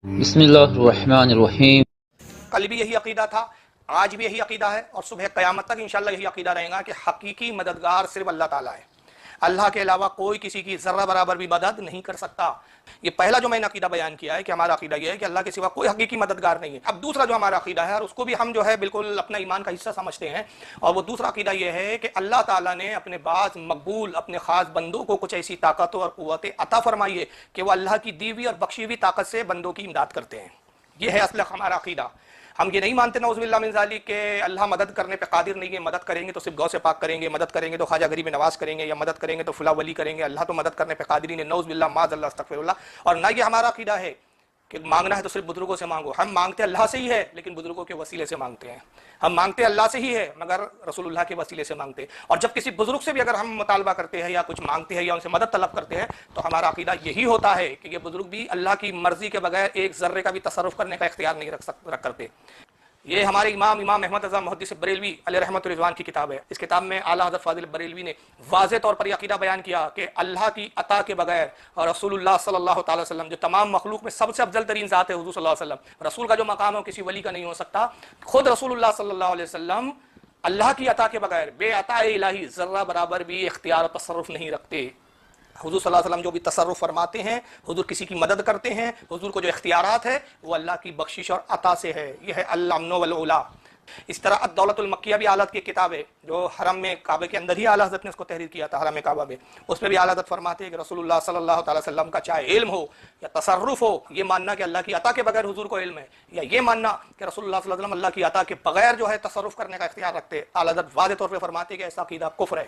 بسم اللہ الرحمن الرحیم۔ کل بھی یہی عقیدہ تھا، آج بھی یہی عقیدہ ہے، اور صبح قیامت تک انشاءاللہ یہی عقیدہ رہے گا کہ حقیقی مددگار صرف اللہ تعالیٰ ہے۔ اللہ کے علاوہ کوئی کسی کی ذرہ برابر بھی مدد نہیں کر سکتا۔ یہ پہلا جو میں نے عقیدہ بیان کیا ہے کہ ہمارا عقیدہ یہ ہے کہ اللہ کے سوا کوئی حقیقی مددگار نہیں ہے۔ اب دوسرا جو ہمارا عقیدہ ہے، اور اس کو بھی ہم جو ہے بالکل اپنا ایمان کا حصہ سمجھتے ہیں، اور وہ دوسرا عقیدہ یہ ہے کہ اللہ تعالیٰ نے اپنے بعض مقبول اپنے خاص بندوں کو کچھ ایسی طاقتوں اور قوتیں عطا فرمائی ہے کہ وہ اللہ کی دی ہوئی اور بخشی ہوئی طاقت سے بندوں کی امداد کرتے ہیں۔ یہ ہے اصل ہمارا عقیدہ۔ ہم یہ نہیں مانتے نعوذ باللہ من ذالک کہ اللہ مدد کرنے پہ قادر نہیں ہے، مدد کریں گے تو صرف غوث پاک کریں گے، مدد کریں گے تو خواجہ غریب نواز کریں گے، یا مدد کریں گے تو فلاں ولی کریں گے، اللہ تو مدد کرنے پہ قادر ہی نہیں، نعوذ باللہ معاذ اللہ استغفر اللہ۔ اور نہ یہ ہمارا عقیدہ ہے کہ مانگنا ہے تو صرف بزرگوں سے مانگو۔ ہم مانگتے اللہ سے ہی ہے، لیکن بزرگوں کے وسیلے سے مانگتے ہیں۔ ہم مانگتے اللہ سے ہی ہے مگر رسول اللہ کے وسیلے سے مانگتے ہیں۔ اور جب کسی بزرگ سے بھی اگر ہم مطالبہ کرتے ہیں یا کچھ مانگتے ہیں یا ان سے مدد طلب کرتے ہیں تو ہمارا عقیدہ یہی ہوتا ہے کہ یہ بزرگ بھی اللہ کی مرضی کے بغیر ایک ذرے کا بھی تصرف کرنے کا اختیار نہیں رکھ کرتے۔ یہ ہمارے امام احمد رضا محدث بریلوی علیہ رحمۃ الرضوان کی کتاب ہے۔ اس کتاب میں اعلیٰ حضرت فاضل بریلوی نے واضح طور پر یہ عقیدہ بیان کیا کہ اللہ کی عطا کے بغیر، اور رسول اللہ صلی اللہ تعالی وسلم جو تمام مخلوق میں سب سے افضل ترین ذات ہے حضور صلی اللہ علیہ وسلم، رسول کا جو مقام ہے وہ کسی ولی کا نہیں ہو سکتا۔ خود رسول اللہ صلی اللہ علیہ وسلم اللہ کی عطا کے بغیر بے عطا الہی ذرہ برابر بھی اختیار و تصرف نہیں رکھتے۔ حضور صلی اللہ علیہ وسلم جو بھی تصرف فرماتے ہیں، حضور کسی کی مدد کرتے ہیں، حضور کو جو اختیارات ہے وہ اللہ کی بخشش اور عطا سے ہے۔ یہ ہے الامن والعلا۔ اس طرح الدولت المکیہ بھی اعلیٰ حضرت کی کتاب ہے، جو حرم میں کعبے کے اندر ہی اعلیٰ حضرت نے اس کو تحریر کیا تھا، حرم کعبہ میں۔ اس میں بھی اعلیٰ حضرت فرماتے ہیں کہ رسول اللہ صلی اللہ تعالی وسلم کا چاہے علم ہو یا تصرف ہو، یہ ماننا کہ اللہ کی عطا کے بغیر حضور کو علم ہے، یا یہ ماننا کہ رسول اللہ صلی اللہ علیہ وسلم اللہ کی عطا کے بغیر جو ہے تصرف کرنے کا اختیار رکھتے، اعلیٰ حضرت واضح طور پہ فرماتے ہیں کہ ایسا عقیدہ کفر ہے،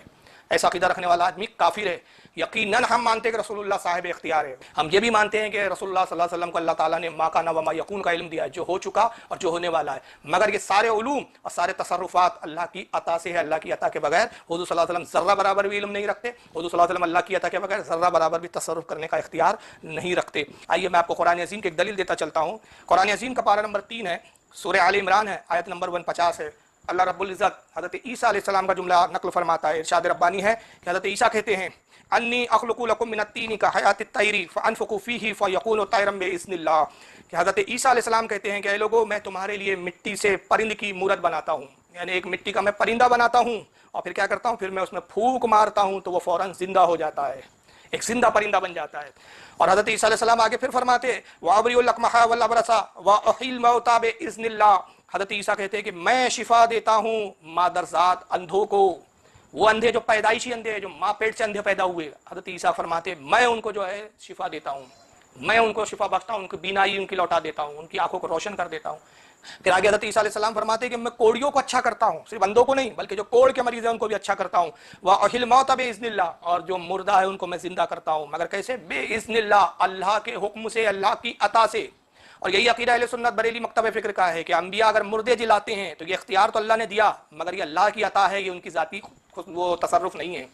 ایسا عقیدہ رکھنے والا آدمی کافر ہے۔ یقیناً ہم مانتے ہیں کہ رسول اللہ صاحب اختیار ہے۔ ہم یہ بھی مانتے ہیں کہ رسول اللہ صلی اللہ علیہ وسلم کو اللہ تعالیٰ نے ما کان و ما یکون کا علم دیا ہے، جو ہو چکا اور جو ہونے والا ہے، مگر یہ سارے علوم اور سارے تصرفات اللہ کی عطا سے ہے۔ اللہ کی عطا کے بغیر حضور صلی اللہ علیہ وسلم ذرہ برابر بھی علم نہیں رکھتے، حضور صلی اللہ علیہ وسلم اللہ کی عطا کے بغیر ذرہ برابر بھی تصرف کرنے کا اختیار نہیں رکھتے۔ آئیے میں آپ کو قرآن عظیم کی ایک دلیل دیتا چلتا ہوں۔ قرآن عظیم کا پارہ نمبر 3 ہے، سورہ آل عمران ہے، آیت نمبر 150 ہے۔ اللہ رب العزت حضرت عیسیٰ علیہ السلام کا جملہ نقل فرماتا ہے، ارشاد ربانی ہے کہ حضرت عیسیٰ کہتے ہیں انی اخلق لکم من الطین کحیات الطیر فانفخ فیہ فیکون طیرا باذن اللہ، کہ حضرت عیسیٰ علیہ السلام کہتے ہیں کہ اے لوگوں، میں تمہارے لیے مٹی سے پرند کی مورت بناتا ہوں، یعنی ایک مٹی کا میں پرندہ بناتا ہوں، اور پھر کیا کرتا ہوں، پھر میں اس میں پھونک مارتا ہوں تو وہ فوراً زندہ ہو جاتا ہے، ایک زندہ پرندہ بن جاتا ہے۔ اور حضرت عیسیٰ علیہ السلام آگے پھر فرماتے ہیں وَأَبْرِئُ الْأَكْمَحَ وَالْأَبْرَصَ وَأُحْيِي الْمَوْتَىٰ بِإِذْنِ اللَّهِ، حضرت عیسیٰ کہتے ہیں کہ میں شفا دیتا ہوں مادرزاد اندھوں کو، وہ اندھے جو پیدائشی اندھے ہیں، جو ماں پیٹ سے اندھے پیدا ہوئے، حضرت عیسیٰ فرماتے ہیں میں ان کو جو ہے شفا دیتا ہوں، میں ان کو شفا بخشتا ہوں، ان کی بینائی ان کی لوٹا دیتا ہوں، ان کی آنکھوں کو روشن کر دیتا ہوں۔ پھر آگے حضرت عیسیٰ علیہ السلام فرماتے ہیں کہ میں کوڑیوں کو اچھا کرتا ہوں، صرف اندھوں کو نہیں بلکہ جو کوڑ کے مریض ہیں ان کو بھی اچھا کرتا ہوں۔ وَأُحْيِي الْمَوْتَىٰ بِإِذْنِ اللَّهِ، اور جو مردہ ہے ان کو میں زندہ کرتا ہوں، مگر کیسے؟ بِإِذْنِ اللَّهِ، اللہ کے حکم سے، اللہ کی عطا سے۔ اور یہی عقیدہ اہل سنت بریلی مکتب فکر کا ہے کہ انبیاء اگر مردے جلاتے ہیں تو یہ اختیار تو اللہ نے دیا، مگر یہ اللہ کی عطا ہے، یہ ان کی ذاتی وہ تصرف نہیں ہے۔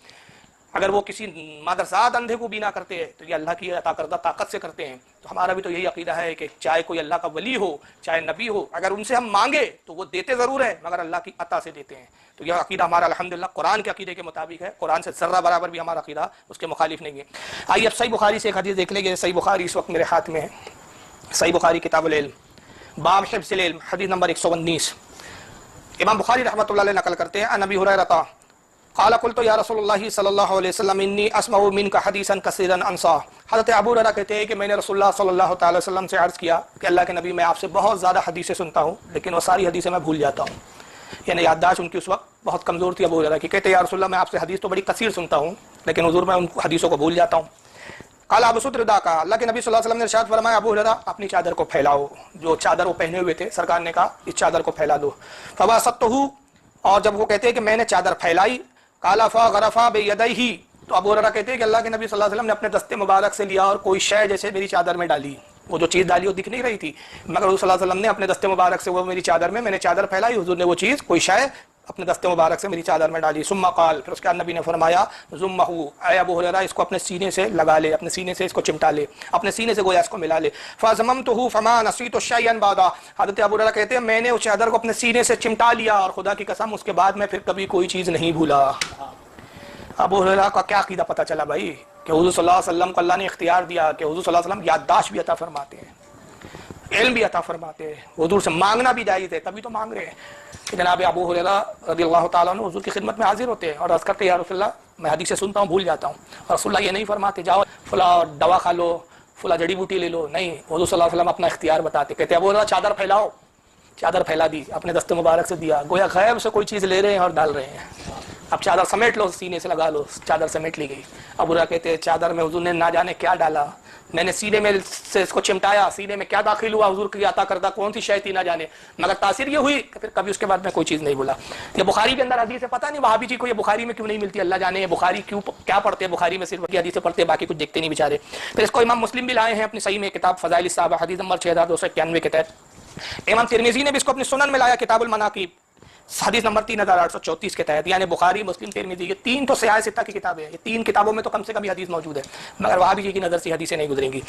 اگر وہ کسی مادرزاد اندھے کو بینا کرتے ہیں تو یہ اللہ کی عطا کردہ طاقت سے کرتے ہیں۔ تو ہمارا بھی تو یہی عقیدہ ہے کہ چاہے کوئی اللہ کا ولی ہو، چاہے نبی ہو، اگر ان سے ہم مانگے تو وہ دیتے ضرور ہے مگر اللہ کی عطا سے دیتے ہیں۔ تو یہ عقیدہ ہمارا الحمدللہ قرآن کے عقیدے کے مطابق ہے، قرآن سے ذرہ برابر بھی ہمارا عقیدہ اس کے مخالف نہیں ہے۔ آئیے اب صحیح بخاری سے ایک حدیث دیکھ لیں گے۔ صحیح بخاری اس وقت میرے ہاتھ میں ہے، صحیح بخاری کتاب العلم، باب حفظ العلم، حدیث نمبر 119۔ امام بخاری رحمۃ اللہ علیہ نقل کرتے ہیں عن ابی ہریرہ قال قلت یا رسول اللہ صلی اللہ علیہ وسلم انی اسمع منک حدیثا کثیرا انسا، حضرت ابو ہریرہ کہتے ہیں کہ میں نے رسول اللہ صلی اللہ تعالی وسلم سے عرض کیا کہ اللہ کے نبی، میں آپ سے بہت زیادہ حدیثیں سنتا ہوں لیکن وہ ساری حدیثیں میں بھول جاتا ہوں، یعنی یادداشت ان کی اس وقت بہت کمزور تھی ابو ہریرہ کی۔ کہتے ہیں یا رسول اللہ، میں آپ سے حدیث تو بڑی کثیر سنتا ہوں لیکن حضور میں ان حدیثوں کو بھول جاتا ہوں۔ قال ابو سدردہ کا، اللہ کے نبی صلی اللہ علیہ وسلم نے ارشاد فرمایا ابو ہریرہ اپنی چادر کو پھیلاؤ، جو چادر وہ پہنے ہوئے تھے سرکار نے کہا اس چادر کو پھیلا دو۔ فباسطہ، اور جب وہ کہتے ہیں کہ میں نے چادر پھیلائی، قال فغرفا بیدیہ، تو ابو ہریرہ کہتے ہیں کہ اللہ کے نبی صلی اللہ علیہ وسلم نے اپنے دستے مبارک سے لیا اور کوئی شے جیسے میری چادر میں ڈالی، وہ جو چیز ڈالی وہ دکھ نہیں رہی تھی مگر حضور صلی اللہ علیہ وسلم نے اپنے دستے مبارک سے وہ میری چادر میں نے چادر پھیلائی، حضور نے وہ چیز کوئی شے اپنے دستے مبارک سے میری چادر میں ڈالی۔ ثم قال، پھر اس کے بعد نبی نے فرمایا ضمہ، اے ابو ہریرہ اس کو اپنے سینے سے لگا لے، اپنے سینے سے اس کو چمٹا لے، اپنے سینے سے گویا اس کو ملا لے۔ فضممتہ فما نسیت شیئا بعدا، حضرت ابو ہریرہ کہتے ہیں میں نے اس چادر کو اپنے سینے سے چمٹا لیا اور خدا کی قسم اس کے بعد میں پھر کبھی کوئی چیز نہیں بھولا۔ ابو ہریرہ کا کیا عقیدہ پتہ چلا بھائی، کہ حضور صلی اللہ علیہ وسلم کو اللہ نے اختیار دیا کہ حضور صلی اللہ علیہ وسلم یادداشت بھی عطا فرماتے ہیں۔ علم بھی عطا فرماتے ہیں، حضور سے مانگنا بھی جائز ہے، تبھی تو مانگ رہے ہیں کہ جناب ابو ہریرہ رضی اللہ تعالیٰ عنہ حضور کی خدمت میں حاضر ہوتے ہیں اور عرض کرتے ہیں یا رسول اللہ میں حدیث سے سنتا ہوں بھول جاتا ہوں، اور رسول اللہ یہ نہیں فرماتے جاؤ فلاں دوا کھا لو فلاں جڑی بوٹی لے لو، نہیں، حضور صلی اللہ علیہ وسلم اپنا اختیار بتاتے، کہتے ابو ہریرہ چادر پھیلاؤ، چادر پھیلا دی، اپنے دست مبارک سے دیا، گویا غیب سے کوئی چیز لے رہے ہیں اور ڈال رہے ہیں، اب چادر سمیٹ لو، سینے سے لگا لو، چادر سمیٹ لی گئی۔ ابو ہریرہ کہتے ہیں چادر میں حضور نے نہ جانے کیا ڈالا، میں نے سینے میں سے اس کو چمٹایا، سینے میں کیا داخل ہوا، حضور کی عطا کردہ کون سی شے تھی نہ جانے، مگر تاثیر یہ ہوئی کہ پھر کبھی اس کے بعد میں کوئی چیز نہیں بولا۔ یہ بخاری کے اندر حدیث ہے، پتہ نہیں وہابی جی کو یہ بخاری میں کیوں نہیں ملتی، اللہ جانے بخاری کیوں کیا پڑھتے ہیں، بخاری میں صرف یہ حدیثیں پڑھتے ہیں، باقی کچھ دیکھتے نہیں بیچارے۔ پھر اس کو امام مسلم بھی لائے ہیں اپنی صحیح میں، کتاب فضائل الصحابہ حدیث نمبر 6291 کے تحت۔ امام ترمذی نے بھی اس کو اپنے سنن میں لایا کتاب المناقب حدیث نمبر 3834 کے تحت، یعنی بخاری مسلم ترمذی یہ تین تو سیاہ ستہ کی کتابیں ہیں، یہ تین کتابوں میں تو کم سے کم یہ حدیث موجود ہے، مگر وہابی جی کی نظر سے حدیثیں نہیں گزریں گی۔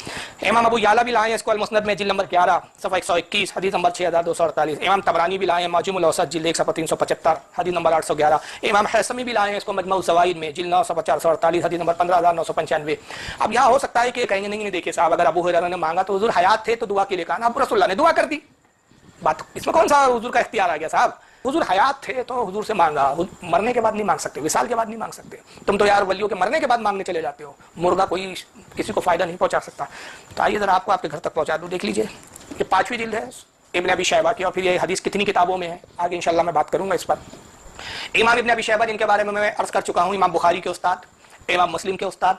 امام ابو یعلا بھی لائے ہیں اس کو المسند میں جلد نمبر 11 صفحہ 121 حدیث نمبر 6248۔ امام طبرانی بھی لائے ہیں معجم الاوسط جلد 1 صفحہ 375 حدیث نمبر 811۔ امام حیثمی بھی لائے ہیں اس کو مجموع الزوائد میں جلد 9 صفحہ 448 حدیث نمبر 15995۔ اب یہاں ہو سکتا ہے کہ کہیں نہیں دیکھے صاحب اگر ابو ہریرہ نے مانگا تو حضور حیات تھے تو دعا کے لیے کہا نا، اب رسول اللہ نے دعا کر دی، بات اس میں کون سا حضور کا اختیار آ گیا صاحب، حضور حیات تھے تو حضور سے مانگا، مرنے کے بعد نہیں مانگ سکتے، وصال کے بعد نہیں مانگ سکتے، تم تو یار ولیوں کے مرنے کے بعد مانگنے چلے جاتے ہو، مردہ کوئی کسی کو فائدہ نہیں پہنچا سکتا۔ تو آئیے ذرا آپ کو آپ کے گھر تک پہنچا دوں، دیکھ لیجئے یہ 5ویں جلد ہے ابن ابی شیبہ کی، اور پھر یہ حدیث کتنی کتابوں میں ہے آگے انشاءاللہ میں بات کروں گا اس پر۔ امام ابن ابی شیبہ جن کے بارے میں عرض کر چکا ہوں، امام بخاری کے استاد، امام مسلم کے استاد،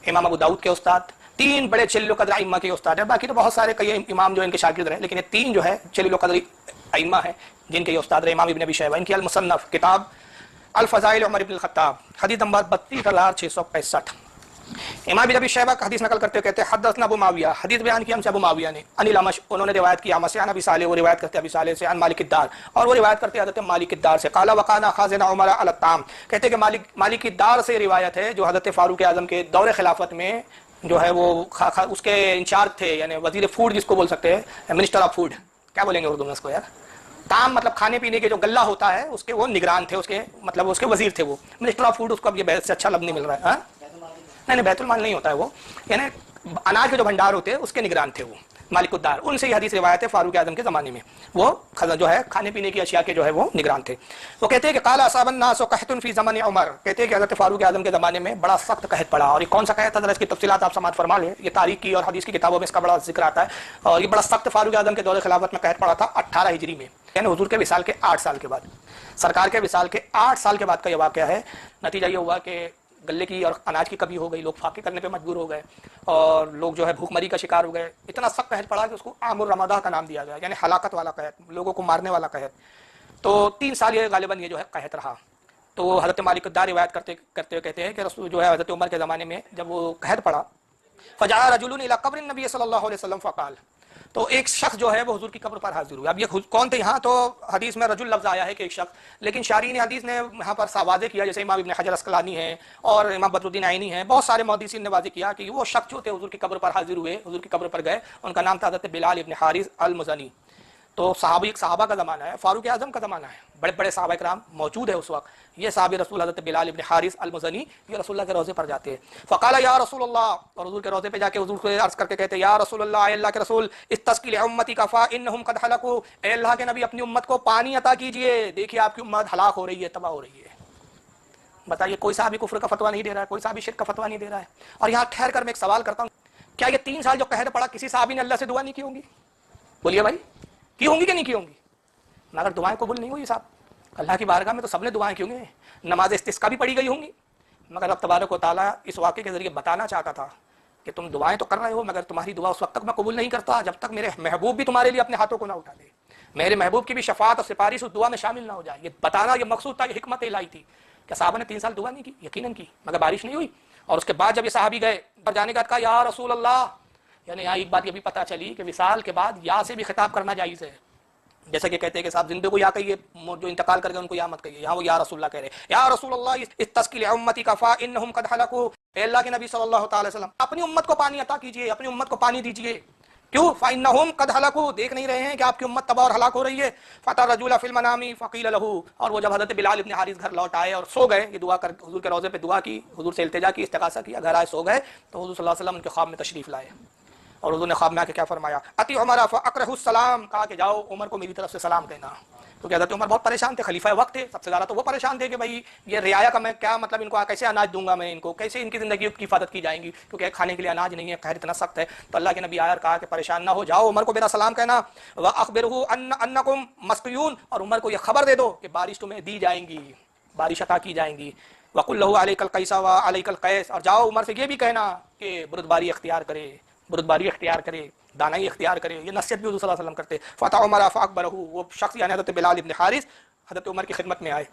امام ابو داؤد کے استاد، تین بڑے جلیل القدر ائمہ کے استاد ہیں، باقی تو بہت سارے کئی امام جو ان کے شاگرد رہے، لیکن یہ تین جو ہے جلیل القدر ائمہ ہیں جن کے یہ استاد رہے۔ امام ابن ابی شیبہ ان کی المصنف کتاب الفضائل عمر بن الخطاب حدیث نمبر 32665۔ امام ابن ابی شیبہ کا حدیث نقل کرتے ہوئے کہتے ہیں حدثنا ابو معاویہ، حدیث بیان کی ہم سے ابو معاویہ نے، عن الاعمش انہوں نے روایت کی اعمش سے، عن ابی صالح وہ روایت کرتے ابی صالح سے، عن مالک الدار اور وہ روایت کرتے حضرت مالک الدار سے، قال وقانا خازن عمر علی الطعام، کہتے کہ مالک الدار سے روایت ہے جو حضرت فاروق اعظم کے دور خلافت میں جو ہے وہ اس کے انچارج تھے، یعنی وزیر فوڈ جس کو بول سکتے ہیں، منسٹر آف فوڈ کیا بولیں گے اردو میں اس کو یار، طعام مطلب کھانے پینے کے جو غلہ ہوتا ہے اس کے وہ نگران تھے، اس کے مطلب اس کے وزیر تھے، وہ منسٹر آف فوڈ، اس کو اب یہ بحث سے اچھا لفظ نہیں مل رہا ہے، نہیں بیت المال نہیں ہوتا ہے وہ، یعنی اناج کے جو بھنڈار ہوتے ہیں اس کے نگران تھے وہ مالک الدار، ان سے یہ حدیث روایت ہے فاروق اعظم کے زمانے میں، وہ جو ہے کھانے پینے کی اشیاء کے جو ہے وہ نگران تھے۔ وہ کہتے ہیں کہ قال اصاب الناس قحط فی زمن عمر، کہتے ہیں کہ حضرت فاروق اعظم کے زمانے میں بڑا سخت قحط پڑا، اور یہ کون سا قحط ہے اس کی تفصیلات آپ سماعت فرما لیں، یہ تاریخ کی اور حدیث کی کتابوں میں اس کا بڑا ذکر آتا ہے، اور یہ بڑا سخت فاروق اعظم کے دور خلافت میں قحط پڑا تھا 18 ہجری میں، یعنی حضور کے وصال کے 8 سال کے بعد، سرکار کے وصال کے 8 سال کے بعد کا یہ واقعہ ہے۔ نتیجہ یہ ہوا کہ گلے کی اور اناج کی کمی ہو گئی، لوگ فاقے کرنے پہ مجبور ہو گئے، اور لوگ جو ہے بھوک مری کا شکار ہو گئے، اتنا سخت قحط پڑا کہ اس کو عام الرمادہ کا نام دیا گیا، یعنی ہلاکت والا قحط، لوگوں کو مارنے والا قحط۔ تو 3 سال یہ غالباً یہ جو ہے قحط رہا۔ تو حضرت مالک الدار روایت کرتے ہوئے کہتے ہیں کہ رسول جو ہے حضرت عمر کے زمانے میں جب وہ قحط پڑا، فجاء رجل الى قبر النبی صلی اللہ علیہ وسلم فقال، تو ایک شخص جو ہے وہ حضور کی قبر پر حاضر ہوا۔ اب یہ کون تھے یہاں تو حدیث میں رجل لفظ آیا ہے کہ ایک شخص، لیکن شارحین حدیث نے یہاں پر واضح کیا، جیسے امام ابن حجر اسقلانی ہیں اور امام بدر الدین عینی ہیں، بہت سارے محدثین نے واضح کیا کہ وہ شخص جو تھے حضور کی قبر پر حاضر ہوئے، حضور کی قبر پر گئے، ان کا نام تھا حضرت بلال ابن حارث المزنی۔ تو صحابہ کا زمانہ ہے، فاروق اعظم کا زمانہ ہے، بڑے بڑے صحابہ کرام موجود ہے اس وقت، یہ صحابی رسول حضرت بلال ابن حارث المزنی یہ رسول اللہ کے روضے پر جاتے ہیں، فقال یا رسول اللہ، اور حضور کے روضے پہ جا کے حضور کو عرض کر کے کہتے ہیں یا رسول اللہ، اے اللہ کے رسول، استسقی لامتی کا فانہم قد ہلکوا، اے اللہ کے نبی اپنی امت کو پانی عطا کیجئے، دیکھیے آپ کی امت ہلاک ہو رہی ہے، تباہ ہو رہی ہے۔ بتائیے کوئی صحابی کفر کا فتویٰ نہیں دے رہا ہے، کوئی صحابی شرک کا فتویٰ نہیں دے رہا ہے، اور یہاں ٹھہر کر میں ایک سوال کرتا ہوں، کیا یہ 3 سال جو قحط پڑا کسی صحابی نے اللہ سے دعا نہیں کی ہوں گی؟ بولیے بھائی، کی ہوں گی کہ نہیں کی ہوں گی؟ مگر دعائیں قبول نہیں ہوئی صاحب، اللہ کی بارگاہ میں تو سب نے دعائیں کی ہوں گی، نماز استسقاء بھی پڑھی گئی ہوں گی، مگر رب تبارک و تعالیٰ اس واقعے کے ذریعے بتانا چاہتا تھا کہ تم دعائیں تو کر رہے ہو مگر تمہاری دعا اس وقت تک میں قبول نہیں کرتا جب تک میرے محبوب بھی تمہارے لیے اپنے ہاتھوں کو نہ اٹھا دے، میرے محبوب کی بھی شفاعت اور سفارش اس دعا میں شامل نہ ہو جائے، یہ بتانا یہ مقصود تھا، یہ حکمت الہی تھی۔ کیا صحابہ نے 3 سال دعا نہیں کی؟ یقیناً کی، مگر بارش نہیں ہوئی، اور اس کے بعد جب یہ صحابی گئے پر جانے کا کہا یا رسول اللہ، یعنی یہاں ایک بات یہ بھی پتہ چلی کہ وصال کے بعد یا سے بھی خطاب کرنا جائز ہے، جیسا کہ کہتے ہیں کہ صاحب زندے کو یا کہیے، جو انتقال کر گئے ان کو یا مت کہیے، یہاں وہ یا رسول اللہ کہہ رہے ہیں، یا رسول اللہ استسقی لامتی کا فانہم قد ہلکوا، اے اللہ کے نبی صلی اللہ تعالی وسلم اپنی امت کو پانی عطا کیجئے، اپنی امت کو پانی دیجئے، کیوں؟ فانہم قد ہلکوا، دیکھ نہیں رہے ہیں کہ آپ کی امت تباہ اور ہلاک ہو رہی ہے۔ فاتى الرجل فی المنام فقیل له، اور وہ جب حضرت بلال ابن حارث گھر لوٹ آئے اور سو گئے، یہ دعا کر حضور کے روضے پہ دعا کی، حضور سے التجا کی، استغاثہ کیا، گھر آئے سو گئے، تو حضور صلی اللہ علیہ وسلم ان کے خواب میں تشریف لائے، اور حضور نے خواب میں آ کے کیا فرمایا؟ اتی عمر فاقرہ السلام، کہا کہ جاؤ عمر کو میری طرف سے سلام کہنا. کیونکہ حضرت عمر بہت پریشان تھے، خلیفہ وقت تھے، سب سے زیادہ تو وہ پریشان تھے کہ بھائی یہ رعایا کا میں کیا مطلب، ان کو کیسے اناج دوں گا میں، ان کو کیسے ان کی زندگی کی حفاظت کی جائیں گی، کیونکہ کھانے کے لیے اناج نہیں ہے، قہر اتنا سخت ہے. تو اللہ کے نبی آیا اور کہا کہ پریشان نہ ہو، جاؤ عمر کو میرا سلام کہنا. واخبرہ انکم مسقیون، اور عمر کو یہ خبر دے دو کہ بارش تمہیں دی جائیں گی، بارش عطا کی جائیں گی. وقل لہ علیک القیس وعلیک القیس، اور جاؤ عمر سے یہ بھی کہنا کہ بردباری اختیار کرے، بردباری اختیار کرے، دانائی اختیار کرے. یہ نصیحت بھی حضور صلی اللہ علیہ وسلم کرتے. فتح عمر فاکبرہ، وہ شخص یعنی حضرت بلال ابن حارث حضرت عمر کی خدمت میں آئے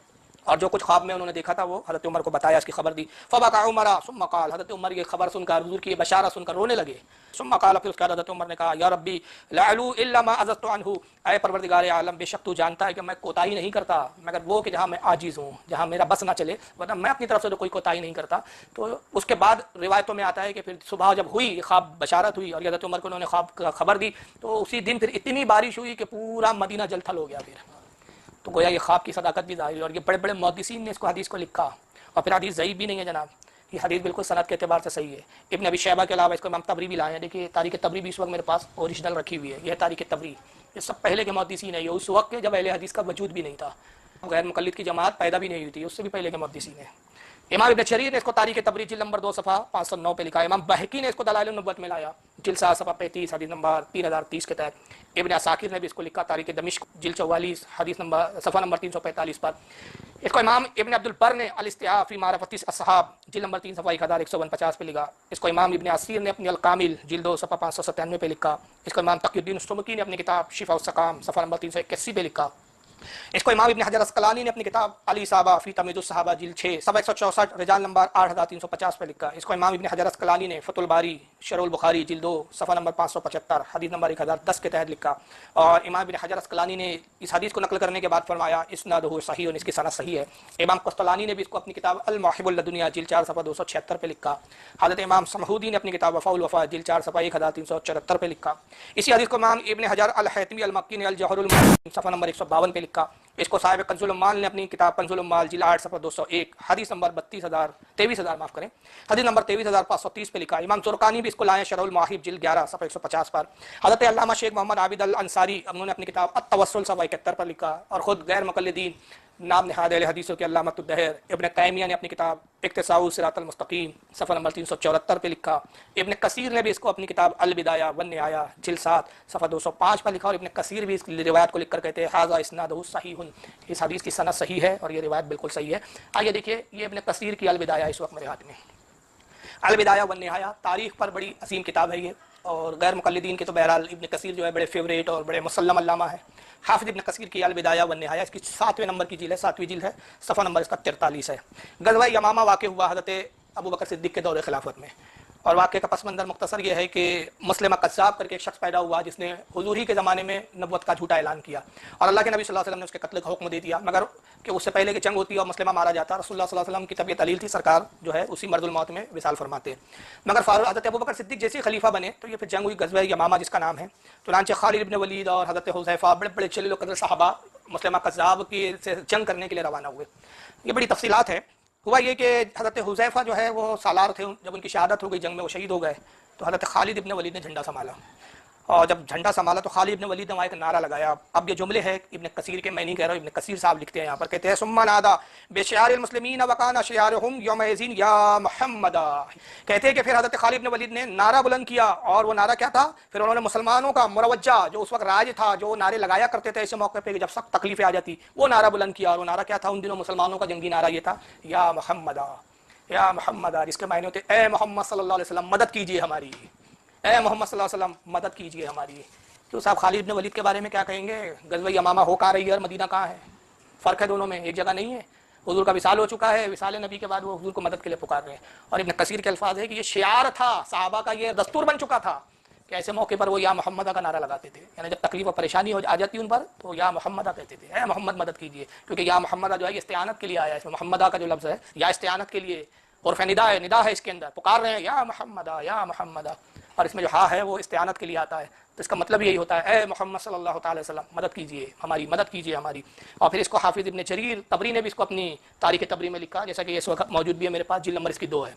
اور جو کچھ خواب میں انہوں نے دیکھا تھا وہ حضرت عمر کو بتایا، اس کی خبر دی. فبکى عمر ثم قال، حضرت عمر یہ خبر سن کر، حضور کی یہ بشارت سن کر رونے لگے. ثم قال، پھر اس کے بعد حضرت عمر نے کہا یا ربی لا علو الا ما عجزت عنہ، اے پروردگار عالم بے شک تو جانتا ہے کہ میں کوتاہی نہیں کرتا مگر وہ کہ جہاں میں عاجز ہوں، جہاں میرا بس نہ چلے، ورنہ میں اپنی طرف سے تو کوئی کوتاہی نہیں کرتا. تو اس کے بعد روایتوں میں آتا ہے کہ پھر صبح جب ہوئی خواب بشارت ہوئی اور حضرت عمر کو انہوں نے خواب کا خبر دی، تو اسی دن پھر اتنی بارش ہوئی کہ پورا مدینہ جل تھل ہو گیا. پھر تو گویا یہ خواب کی صداقت بھی ظاہر ہوئی، اور یہ بڑے بڑے محدثین نے اس کو حدیث کو لکھا. اور پھر حدیث ضعیف بھی نہیں ہے جناب، یہ حدیث بالکل سند کے اعتبار سے صحیح ہے. ابن ابی شیبہ کے علاوہ اس کو امام طبری بھی لائے ہیں. دیکھیے تاریخ طبری بھی اس وقت میرے پاس اوریجنل رکھی ہوئی ہے، یہ تاریخ طبری، یہ سب پہلے کے محدثین ہیں. یہ اس وقت کے جب اہل حدیث کا وجود بھی نہیں تھا، غیر مقلد کی جماعت پیدا بھی نہیں ہوئی تھی، اس سے بھی پہلے کے محدثین ہیں. امام ابن جریر نے اس کو تاریخ طبری جلد نمبر 2 صفحہ 509 پہ لکھا ہے. امام بہقی نے اس کو دلائل النبوت میں لایا جلد 7 صفحہ 35 حدیث نمبر 3030 کے تحت. ابن عساکر نے بھی اس کو لکھا تاریخ دمشق جلد 44 حدیث نمبر صفحہ نمبر 345 پر. اس کو امام ابن عبد البر نے الاستیعاب فی معرفت الصحاب جلد نمبر 3 صفحہ 1149 پہ لکھا. اس کو امام ابن عصیر نے اپنی الکامل جلد 2 صفحہ 597 پہ لکھا. اس کو امام تقی الدین السمکی نے اپنی کتاب شفاء السقام صفحہ نمبر 381 پہ لکھا. اس کو امام ابن حجر اسقلانی نے اپنی کتاب علی صحابہ فی تمیز الصحابہ جلد 6 صفحہ 164 رجال نمبر 8350 پہ لکھا. اس کو امام ابن حجر اسقلانی نے فتح الباری شرح البخاری جلد 2 صفحہ نمبر 575 حدیث نمبر 1010 کے تحت لکھا. اور امام ابن حجر اسقلانی نے اس حدیث کو نقل کرنے کے بعد فرمایا اسنادہ صحیح، اور اس کی سند صحیح ہے. امام قسطلانی نے بھی اس کو اپنی کتاب المواہب اللدنیہ جلد 4 صفحہ 276 پہ لکھا. حضرت امام سمہودی نے اپنی کتاب وفاء الوفا جلد 4 صفحہ 1374 پہ لکھا. اسی حدیث کو امام ابن حجر الحیتمی المکی نے الجوہر المعین صفحہ نمبر 152 پہ لکھا. اس کو صاحب کنز العمال نے اپنی کتاب کنز العمال جلد 8 صفحہ 201 حدیث نمبر 23,000 معاف کریں حدیث نمبر 23,530 پہ لکھا. امام زرقانی بھی اس کو لائے شرح المواہب جلد 11 صفحہ 150 پر. حضرت علامہ شیخ محمد عابد الانصاری انہوں نے اپنی کتاب التوسل صفحہ 71 پر لکھا. اور خود غیر مقلدین نام نہاد اہل حدیثوں کے علامۃ الدہر ابن تیمیہ نے اپنی کتاب اقتصاء الصراط المستقیم صفحہ نمبر 374 پہ لکھا. ابن کثیر نے بھی اس کو اپنی کتاب البدایہ والنہایہ جلد 7 صفحہ 205 پر لکھا. اور ابن کثیر بھی اس روایت کو لکھ کر کہتے ہیں ھذا اسنادہ صحیح، اس حدیث کی سند صحیح ہے اور یہ روایت بالکل صحیح ہے. آئیے دیکھیے یہ ابن کثیر کی البدایہ اس وقت میرے ہاتھ میں. البدایہ والنہایہ تاریخ پر بڑی عظیم کتاب ہے یہ، اور غیر مقلدین کے تو بہرحال ابن کثیر جو ہے بڑے فیوریٹ اور بڑے مسلم علامہ ہے. حافظ ابن کثیر کی البدایہ والنہایہ اس کی 7ویں نمبر کی جلد ہے، 7ویں جلد ہے، صفحہ نمبر اس کا 43 ہے. غزوہ یمامہ واقع ہوا حضرت ابو بکر صدیق کے دور خلافت میں، اور واقعے کا پس منظر مختصر یہ ہے کہ مسلمہ قذاب کر کے ایک شخص پیدا ہوا جس نے حضور ہی کے زمانے میں نبوت کا جھوٹا اعلان کیا، اور اللہ کے نبی صلی اللہ علیہ وسلم نے اس کے قتل کا حکم دے دیا، مگر کہ اس سے پہلے کہ جنگ ہوتی ہے اور مسلمہ مارا جاتا. رسول اللہ صلی اللہ علیہ وسلم کی طبیعت علیل تھی، سرکار جو ہے اسی مرض الموت میں وصال فرماتے ہیں. مگر فاروق حضرت ابو بکر صدیق جیسے خلیفہ بنے تو یہ پھر جنگ ہوئی غزوہ یمامہ جس کا نام ہے. چنانچہ خالد ابن ولید اور حضرت حذیفہ بڑے بڑے جلیل القدر صحابہ مسلمہ قذاب کی سے جنگ کرنے کے لیے روانہ ہوئے. یہ بڑی تفصیلات ہے. ہوا یہ کہ حضرت حذیفہ جو ہے وہ سالار تھے، جب ان کی شہادت ہو گئی جنگ میں وہ شہید ہو گئے تو حضرت خالد ابن ولید نے جھنڈا سنبھالا، اور جب جھنڈا سنبھالا تو خالد ابن ولید نے وہاں ایک نعرہ لگایا. اب یہ جملے ہیں ابن کثیر کے، میں نہیں کہہ رہا ہوں، ابن کثیر صاحب لکھتے ہیں یہاں پر، کہتے ہیں ثم نادى بشعار المسلمین وکان شعارهم یومئذ یا محمد. کہتے ہیں کہ پھر حضرت خالد ابن ولید نے نعرہ بلند کیا، اور وہ نعرہ کیا تھا؟ پھر انہوں نے مسلمانوں کا مروجہ جو اس وقت راج تھا، جو نعرے لگایا کرتے تھے ایسے موقع پہ جب سخت تکلیفیں آ جاتی، وہ نعرہ بلند کیا. اور وہ نعرہ کیا تھا؟ ان دنوں مسلمانوں کا جنگی نعرہ یہ تھا یا محمد یا محمد، جس کے معنی ہوتے اے محمد صلی اللہ علیہ وسلم مدد کیجیے ہماری، اے محمد صلی اللہ علیہ وسلم مدد کیجیے ہماری. تو صاحب خالد بن ولید کے بارے میں کیا کہیں گے؟ غزوہ یمامہ ہو کہاں رہی ہے اور مدینہ کہاں ہے؟ فرق ہے دونوں میں، ایک جگہ نہیں ہے. حضور کا وصال ہو چکا ہے، وصال نبی کے بعد وہ حضور کو مدد کے لیے پکار رہے ہیں. اور ابن کثیر کے الفاظ ہے کہ یہ شعار تھا صحابہ کا، یہ دستور بن چکا تھا کہ ایسے موقع پر وہ یا محمدہ کا نعرہ لگاتے تھے. یعنی جب تکلیف اور پریشانی آ جاتی ان پر تو یا محمدہ کہتے تھے، اے محمد مدد کیجیے. کیونکہ یا محمدہ جو ہے یہ استعانت کے لیے آیا ہے، اس میں محمدہ کا جو لفظ ہے یا استعانت کے لیے عرف ندا ہے، ندا ہے اس کے اندر، پکار رہے ہیں یا محمدہ یا محمدہ. اور اس میں جو ہاں ہے وہ استعانت کے لیے آتا ہے، تو اس کا مطلب یہی ہوتا ہے اے محمد صلی اللہ تعالی وسلم مدد کیجیے ہماری، مدد کیجیے ہماری. اور پھر اس کو حافظ ابن جریر طبری نے بھی اس کو اپنی تاریخ طبری میں لکھا، جیسا کہ اس وقت موجود بھی ہے میرے پاس، جلد نمبر اس کی 2 ہے.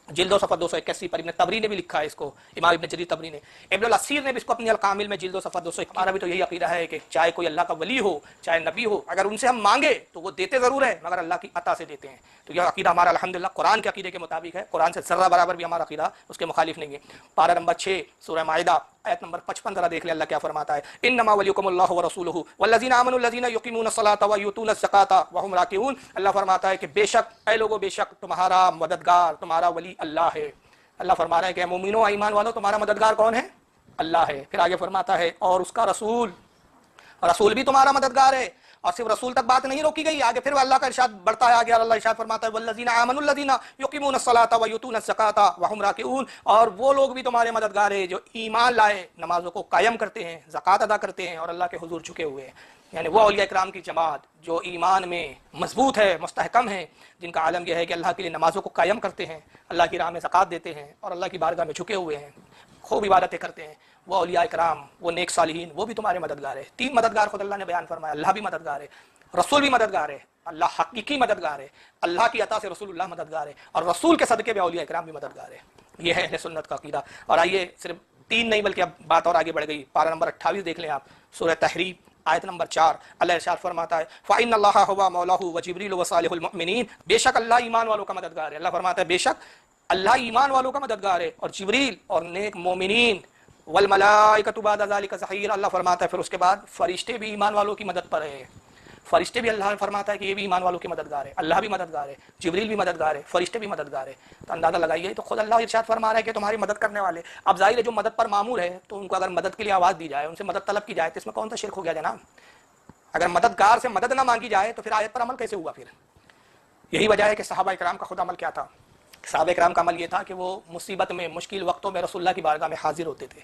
جلد صفحہ 281 پر ابن تبری نے بھی لکھا ہے اس کو، امام ابن جریر تبری نے، ابن الاسیر نے بھی اس کو اپنی الکامل میں جلد صفحہ 200، ہمارا بھی تو یہی عقیدہ ہے کہ چاہے کوئی اللہ کا ولی ہو چاہے نبی ہو، اگر ان سے ہم مانگے تو وہ دیتے ضرور ہے مگر اللہ کی عطا سے دیتے ہیں۔ تو یہ عقیدہ ہمارا الحمدللہ قرآن کے عقیدے کے مطابق ہے، قرآن سے ذرہ برابر بھی ہمارا عقیدہ اس کے مخالف نہیں ہے۔ پارہ نمبر 6 سورہ مائدہ آیت نمبر 55 ذرا دیکھ لیں اللہ کیا فرماتا ہے، انما ولیکم اللہ ورسولہ والذین آمنوا الذین یقیمون الصلاۃ ویؤتون الزکاۃ وهم راکعون۔ اللہ فرماتا ہے کہ بے شک اے لوگو، بے شک تمہارا مددگار تمہارا ولی اللہ ہے۔ اللہ فرما رہا ہے کہ مومنو ایمان والو تمہارا مددگار کون ہے؟ اللہ ہے۔ پھر آگے فرماتا ہے اور اس کا رسول، رسول بھی تمہارا مددگار ہے۔ اور صرف رسول تک بات نہیں روکی گئی، آگے پھر اللہ کا ارشاد بڑھتا ہے آگے، اللہ ارشاد فرماتا ہے والذین آمنوا الذین یقیمون الصلاۃ ویؤتون الزکاۃ وهم راکعون، اور وہ لوگ بھی تمہارے مددگار ہیں جو ایمان لائے، نمازوں کو قائم کرتے ہیں، زکوٰۃ ادا کرتے ہیں اور اللہ کے حضور جھکے ہوئے ہیں۔ یعنی وہ اولیاء کرام کی جماعت جو ایمان میں مضبوط ہے، مستحکم ہے، جن کا عالم یہ ہے کہ اللہ کے لیے نمازوں کو قائم کرتے ہیں، اللہ کی راہ میں زکوٰۃ دیتے ہیں اور اللہ کی بارگاہ میں جھکے ہوئے ہیں، خوب عبادتیں کرتے ہیں، وہ اولیاء کرام، وہ نیک صالحین، وہ بھی تمہارے مددگار ہے۔ 3 مددگار خود اللہ نے بیان فرمایا، اللہ بھی مددگار ہے، رسول بھی مددگار ہے، اللہ حقیقی مددگار ہے، اللہ کی عطا سے رسول اللہ مددگار ہے، اور رسول کے صدقے میں اولیاء کرام بھی مددگار ہے۔ یہ ہے اہل سنت کا عقیدہ۔ اور آئیے صرف 3 نہیں بلکہ اب بات اور آگے بڑھ گئی، پارہ نمبر 28 دیکھ لیں آپ، سورہ تحریم آیت نمبر 4، اللہ ارشاد فرماتا ہے فَإِنَّ اللَّهَ هُوَ مَوْلَاهُ وَجِبْرِيلُ وَصَالِحُ الْمُؤْمِنِينَ، بے شک اللہ ایمان والوں کا مددگار ہے۔ اللہ فرماتا ہے بے شک اللہ ایمان والوں کا مددگار ہے، اور جبریل اور نیک مومنین، والملائکۃ بعد ذلک ظہیر، اللہ فرماتا ہے پھر اس کے بعد فرشتے بھی ایمان والوں کی مدد پر ہیں۔ فرشتے بھی اللہ فرماتا ہے کہ یہ بھی ایمان والوں کے مددگار ہے، اللہ بھی مددگار ہے، جبریل بھی مددگار ہے، فرشتے بھی مددگار ہے۔ تو اندازہ لگائیے، تو خود اللہ ارشاد فرما رہا ہے کہ تمہاری مدد کرنے والے۔ اب ظاہر ہے جو مدد پر معمور ہے تو ان کو اگر مدد کے لیے آواز دی جائے، ان سے مدد طلب کی جائے، تو اس میں کون سا شرک ہو گیا جناب؟ اگر مددگار سے مدد نہ مانگی جائے تو پھر آیت پر عمل کیسے ہوا؟ پھر یہی وجہ ہے کہ صحابہ کرام کا خود عمل کیا تھا۔ صحابہ کرام کا عمل یہ تھا کہ وہ مصیبت میں، مشکل وقتوں میں رسول اللہ کی بارگاہ میں حاضر ہوتے تھے،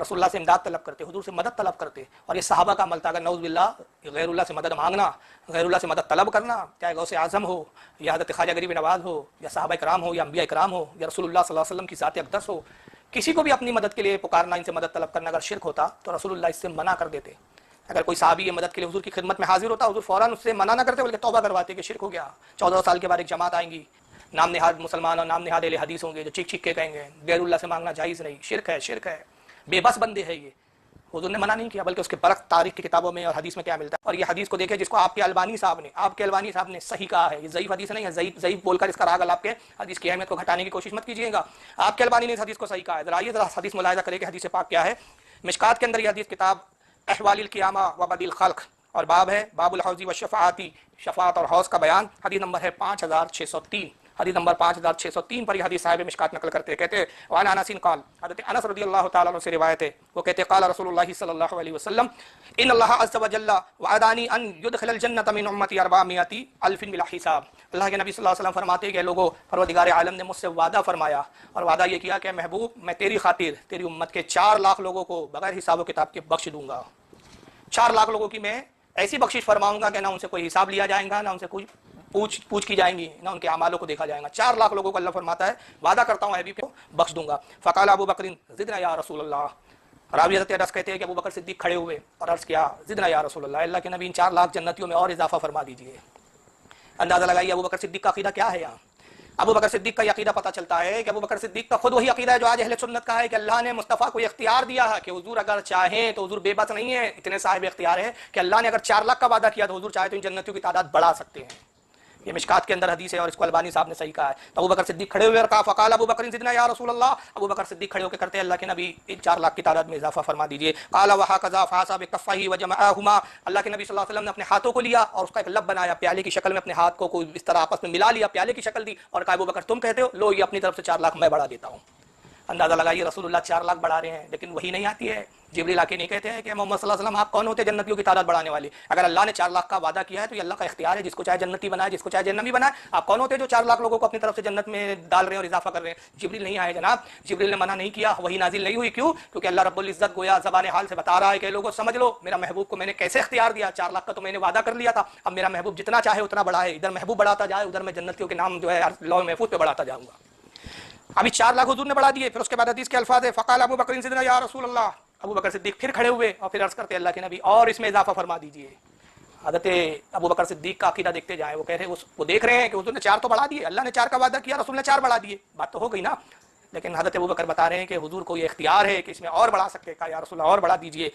رسول اللہ سے امداد طلب کرتے، حضور سے مدد طلب کرتے۔ اور یہ صحابہ کا عمل تھا۔ اگر نعوذ باللہ غیر اللہ سے مدد مانگنا، غیر اللہ سے مدد طلب کرنا، چاہے غوث اعظم ہو یا حضرت خواجہ غریب نواز ہو یا صحابہ کرام ہو یا انبیاء کرام ہو یا رسول اللہ صلی اللہ علیہ وسلم کی ذات اقدس ہو، کسی کو بھی اپنی مدد کے لیے پکارنا، ان سے مدد طلب کرنا اگر شرک ہوتا تو رسول اللہ اس سے منع کر دیتے۔ اگر کوئی صحابی یہ مدد کے لیے حضور کی خدمت میں حاضر ہوتا، حضور فوراً اس سے منع نہ کرتے بلکہ توبہ کرواتے کہ شرک ہو گیا۔ 14 سال کے بعد ایک جماعت آئیں گی، نام نہاد مسلمان اور نام نہاد اہل حدیث ہوں گے، جو چیخ چیخ کے کہیں گے غیر اللہ سے مانگنا جائز نہیں، شرک ہے، شرک ہے، بے بس بندے ہیں یہ۔ حضور نے منع نہیں کیا، بلکہ اس کے برعکس تاریخ کی کتابوں میں اور حدیث میں کیا ملتا ہے۔ اور یہ حدیث کو دیکھیں جس کو آپ کے البانی صاحب نے صحیح کہا ہے، یہ ضعیف حدیث نہیں ہے، ضعیف بول کر اس کا راگ آپ کے حدیث کی اہمیت کو گھٹانے کی کوشش مت کیجیے گا۔ آپ کے البانی نے اس حدیث کو صحیح کہا ہے۔ ذرا حدیث ملاحظہ کریں کہ حدیث پاک کیا ہے۔ مشکات کے اندر یہ حدیث کتاب احوال القیامہ و بدیع الخلق، اور باب ہے باب الحوض والشفاعت، شفاعت اور حوض کا بیان، حدیث نمبر ہے 5603، حدیث نمبر 5603 پر یہ حدیث صاحب مشکات نقل کرتے ہیں، کہتے ہیں وعن انس قال، حضرت انس رضی اللہ تعالیٰ عنہ سے روایت ہے، وہ کہتے ہیں قال رسول اللہ صلی اللہ علیہ وسلم ان اللہ عز وجل وعدانی ان يدخل الجنۃ من امتی 400,000 بلا حساب۔ اللہ کے نبی صلی اللہ علیہ وسلم فرماتے ہیں کہ لوگوں، پروردگار عالم نے مجھ سے وعدہ فرمایا، اور وعدہ یہ کیا کہ محبوب میں تیری خاطر تیری امت کے 4 لاکھ لوگوں کو بغیر حساب و کتاب کے بخش دوں گا۔ 4 لاکھ لوگوں کی میں ایسی بخشش فرماؤں گا کہ نہ ان سے کوئی حساب لیا جائے گا، نہ ان سے کوئی پوچھ کی جائیں گی، نہ ان کے اعمالوں کو دیکھا جائے گا۔ 4 لاکھ لوگوں کو اللہ فرماتا ہے وعدہ کرتا ہوں حبیب کو بخش دوں گا۔ فقال ابو بکر زدنا یا رسول اللہ، راوی حضرت انس کہتے ہیں کہ ابو بکر صدیق کھڑے ہوئے اور عرض کیا زدنا یا رسول اللہ، اللہ کے نبی ان 4 لاکھ جنتیوں میں اور اضافہ فرما دیجئے۔ اندازہ لگائیے ابو بکر صدیق کا عقیدہ کیا ہے۔ یہاں ابو بکر صدیق کا یہ عقیدہ پتہ چلتا ہے کہ ابو بکر صدیق کا خود وہی عقیدہ ہے جو آج اہل سنت کا ہے کہ اللہ نے مصطفیٰ کو اختیار دیا ہے کہ حضور اگر چاہیں تو حضور بے بس نہیں ہے، اتنے صاحب اختیار ہے کہ اللہ نے اگر 4 لاکھ کا وعدہ کیا تو حضور چاہے تو ان جنتیوں کی تعداد بڑھا سکتے ہیں۔ یہ مشکات کے اندر حدیث ہے اور اس کو البانی صاحب نے صحیح کہا ہے۔ تو ابو بکر صدیق کھڑے ہوئے اور کہا فقال ابو بکر زدنا یا رسول اللہ، ابو بکر صدیق کھڑے ہو کے کرتے ہیں اللہ کے نبی ان 4 لاکھ کی تعداد میں اضافہ فرما دیجئے۔ قال وهكذا فحسب كفيه وجمعهما، اللہ کے نبی صلی اللہ علیہ وسلم نے اپنے ہاتھوں کو لیا اور اس کا ایک لب بنایا، پیالے کی شکل میں اپنے ہاتھ کو اس طرح آپس میں ملا لیا، پیالے کی شکل دی اور کہا ابو بکر تم کہتے ہو، لو یہ اپنی طرف سے 4 لاکھ میں بڑھا دیتا ہوں۔ اندازہ لگائیے رسول اللہ 4 لاکھ بڑھا رہے ہیں، لیکن وہی نہیں آتی ہے، جبریل آ کے نہیں کہتے ہیں کہ محمد صلی اللہ علیہ وسلم آپ کون ہوتے جنتیوں کی تعداد بڑھانے والے؟ اگر اللہ نے 4 لاکھ کا وعدہ کیا ہے تو یہ اللہ کا اختیار ہے، جس کو چاہے جنتی بنائے، جس کو چاہے جہنمی بنائے۔ آپ کون ہوتے جو 4 لاکھ لوگوں کو اپنی طرف سے جنت میں ڈال رہے ہیں اور اضافہ کر رہے ہیں؟ جبریل نہیں آئے جناب، جبریل نے منع نہیں کیا، وہی نازل نہیں ہوئی، کیوں؟ کیونکہ اللہ رب العزت گویا زبان حال سے بتا رہا ہے کہ لوگوں سمجھ لو میرا محبوب کو میں نے کیسے اختیار دیا، 4 لاکھ کا تو میں نے وعدہ کر لیا تھا، اب میرا محبوب جتنا چاہے اتنا بڑھائے، ادھر محبوب بڑھاتا جائے ادھر میں جنتیوں کے نام جو ہے لوح محفوظ پہ بڑھاتا جاؤں گا۔ ابھی 4 لاکھ حضور نے بڑھا دیے۔ پھر اس کے بعد حدیث کے الفاظ ہے فقال ابو بکر زدنا یا رسول اللہ، ابو بکر صدیق پھر کھڑے ہوئے اور پھر عرض کرتے اللہ کے نبی اور اس میں اضافہ فرما دیجئے۔ حضرت ابو بکر صدیق کا عقیدہ دیکھتے جائیں. وہ کہہ رہے وہ دیکھ رہے ہیں کہ حضور نے 4 تو بڑھا دیے, اللہ نے 4 کا وعدہ کیا, رسول نے 4 بڑھا دیے, بات تو ہو گئی نا. لیکن حضرت ابو بکر بتا رہے ہیں کہ حضور کو یہ اختیار ہے کہ اس میں اور بڑھا سکتے. کہا یا رسول اللہ اور بڑھا دیجئے.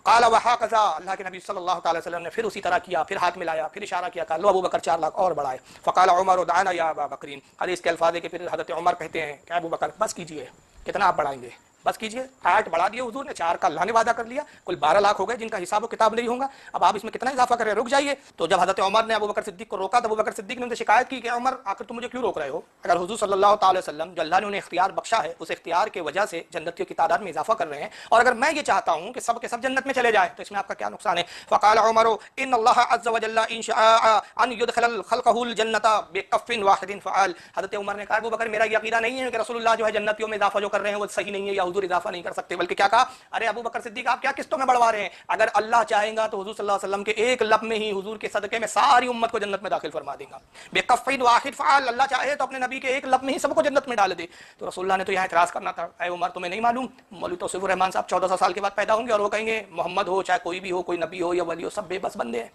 قال وهكذا, اللہ کے نبی صلی اللہ تعالی وسلم نے پھر اسی طرح کیا, پھر ہاتھ ملایا, پھر اشارہ کیا, کہا لو ابو بکر 4 لاکھ اور بڑھائے. فقال عمر دعنا یا ابا بکر, حدیث کے الفاظ ہے کہ پھر حضرت عمر کہتے ہیں کہ ابو بکر بس کیجئے, کتنا آپ بڑھائیں گے, بس کیجئے. 8 بڑھا دیے حضور نے, 4 کا اللہ نے وعدہ کر لیا, کل 12 لاکھ ہو گئے جن کا حساب و کتاب نہیں ہوگا, اب آپ اس میں کتنا اضافہ کر رہے ہیں, رک جائیے. تو جب حضرت عمر نے ابو بکر صدیق کو روکا تو ابو بکر صدیق نے ان سے شکایت کی کہ عمر آخر تم مجھے کیوں روک رہے ہو؟ اگر حضور صلی اللہ تعالی وسلم جو اللہ نے انہیں اختیار بخشا ہے اس اختیار کی وجہ سے جنتیوں کی تعداد میں اضافہ کر رہے ہیں, اور اگر میں یہ چاہتا ہوں کہ سب کے سب جنت میں چلے جائیں تو اس میں آپ کا کیا نقصان ہے؟ فقال عمر ان اللہ عز وجل ان شاء ان يدخل خلقه الجنت بكف واحد فعل. حضرت عمر نے کہا ابو بکر میرا یہ عقیدہ نہیں ہے کہ رسول اللہ جو ہے جنتیوں میں اضافہ جو کر رہے ہیں وہ صحیح نہیں ہے یا حضور اضافہ نہیں کر سکتے, بلکہ کیا کہا, ارے ابو بکر صدیق آپ کیا قسطوں میں بڑھوا رہے ہیں, اگر اللہ چاہے گا تو حضور صلی اللہ علیہ وسلم کے ایک لب میں ہی حضور کے صدقے میں ساری امت کو جنت میں داخل فرما دے گا. بکف واحد فعل, اللہ چاہے تو اپنے نبی کے ایک لب میں ہی سب کو جنت میں ڈال دے. تو رسول اللہ نے تو یہاں اعتراض کرنا تھا, اے عمر تمہیں نہیں معلوم مولوی توصیف الرحمان صاحب 1400 سال کے بعد پیدا ہوں گے اور وہ کہیں گے محمد ہو چاہے کوئی بھی ہو, کوئی نبی ہو یا ولی ہو, سب بے بس بندے ہیں,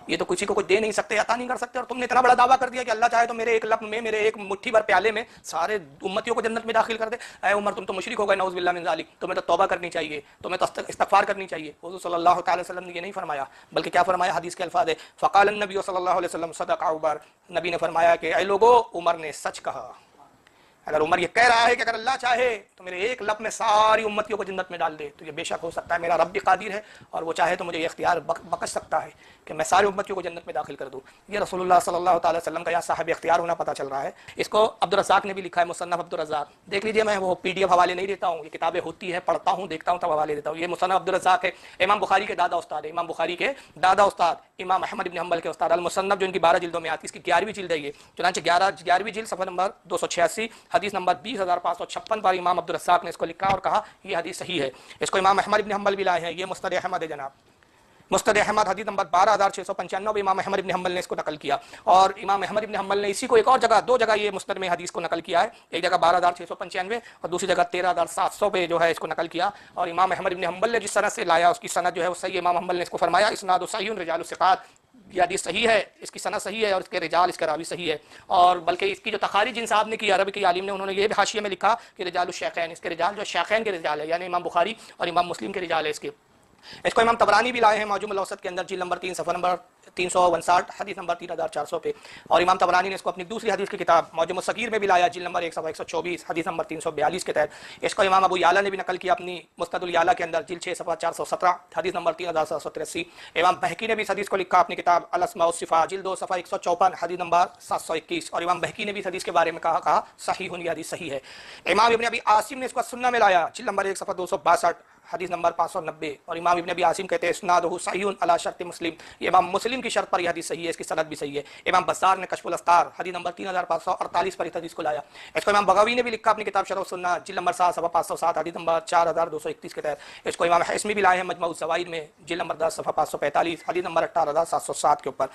یہ تو کسی کو کچھ دے نہیں سکتے, عطا نہیں کر سکتے, اور تم نے اتنا بڑا دعویٰ کر دیا کہ اللہ چاہے تو میرے ایک لب میں, میرے ایک مٹھی بھر پیالے میں سارے امتیوں کو جنت میں داخل کر دے. اے عمر تم تو مشرک ہو گئے, نعوذ باللہ من ذالک, تمہیں تو توبہ کرنی چاہیے, تمہیں تو استغفار کرنی چاہیے. حضور صلی اللہ تعالی وسلم نے یہ نہیں فرمایا, بلکہ کیا فرمایا, حدیث کے الفاظ ہے فقال النبی صلی اللہ علیہ وسلم صدق عمر, نبی نے فرمایا کہ اے لوگو عمر نے سچ کہا. اگر عمر یہ کہہ رہا ہے کہ اگر اللہ چاہے تو میرے ایک لب میں ساری امتیوں کو جنت میں ڈال دے, تو یہ بے شک ہو سکتا ہے میرا رب بھی قادر ہے اور وہ چاہے تو مجھے یہ اختیار بخش سکتا ہے کہ میں ساری امتیوں کو جنت میں داخل کر دوں. یہ رسول اللہ صلی اللہ تعالی وسلم کا یہاں صاحب اختیار ہونا پتہ چل رہا ہے. اس کو عبدالرزاق نے بھی لکھا ہے, مصنف عبدالرزاق, دیکھ لیجئے, میں وہ PDF حوالے نہیں دیتا ہوں, یہ کتابیں ہوتی ہے پڑھتا ہوں دیکھتا ہوں تب حوالے دیتا ہوں. یہ مصنف عبدالرزاق ہے, امام بخاری کے دادا استاد ہے, امام بخاری کے دادا استاد امام احمد بن حنبل کے استاد, المصنف جو ان کی 12 جلدوں میں آتی ہے, اس کی 11ویں جلد ہے یہ, چنانچہ 11ویں جلد صفحہ نمبر 286 حدیث نمبر 20556 پر امام عبدالرزاق نے اس کو لکھا اور کہا یہ حدیث صحیح ہے. اس کو امام احمد بن حنبل بھی لائے ہیں, یہ مستد احمد ہے جناب, مستد احمد حدیث نمبر 12695 امام احمد بن حنبل نے اس کو نقل کیا. اور امام احمد بن حنبل نے اسی کو ایک اور جگہ, 2 جگہ یہ مستد میں حدیث کو نقل کیا ہے, ایک جگہ 12695 اور دوسری جگہ 13700 پہ جو ہے اس کو نقل کیا. اور امام احمد بن حنبل نے جس سند سے لایا اس کی سند جو ہے وہ صحیح, امام حنبل نے اس کو فرمایا اسناد صحیح رجال الثقات, یہ حدیث صحیح ہے, اس کی سند صحیح ہے اور اس کے رجال, اس کے راوی صحیح ہے. اور بلکہ اس کی جو تخارج جن صاحب نے کی عربی کے عالم نے, انہوں نے یہ بھی حاشیے میں لکھا کہ رجال الشیخین, اس کے رجال جو شیخین کے رجال ہے, یعنی امام بخاری اور امام مسلم کے رجال ہے اس کے. اس کو امام طبرانی بھی لائے ہیں معجم الاوسط کے اندر, جلد نمبر 3 صفحہ نمبر 359 حدیث نمبر 3400 پہ. اور امام طبرانی نے اس کو اپنی دوسری حدیث کی کتاب معجم الصغیر میں بھی لایا, جلد نمبر 1 صفحہ 124 حدیث نمبر 342 کے تحت. اس کو امام ابو یعلا نے بھی نقل کیا اپنی مسند الیعلا کے اندر, جلد 6 صفحہ 417 حدیث نمبر 3783. امام بہقی نے بھی اس حدیث کو لکھا اپنی کتاب الاسماء والصفات, جلد 2 صفحہ 154 حدیث نمبر 721. اور امام بہقی نے بھی اس حدیث کے بارے میں کہا صحیح, یہ حدیث صحیح ہے. امام ابن ابی عاصم نے اس کو سنہ میں لایا, جلد نمبر 1 صفحہ 262 حدیث نمبر 590. اور امام ابن ابی عاصم کہتے ہیں اسنادہ صحیح علی شرط مسلم, یہ امام مسلم کی شرط پر یہ حدیث صحیح ہے, اس کی سند بھی صحیح ہے. امام بزار نے کشف الاستار حدیث نمبر 3548 پر اس حدیث کو لایا. اس کو امام بغوی نے بھی لکھا اپنی کتاب شرح السنہ, جلد نمبر 7 صفحہ 507 حدیث نمبر 4231 کے تحت. اس کو امام حسمی بھی لائے ہیں مجموع الزوائد میں, جلد نمبر 10 صفحہ 545 حدیث نمبر 18707 کے اوپر.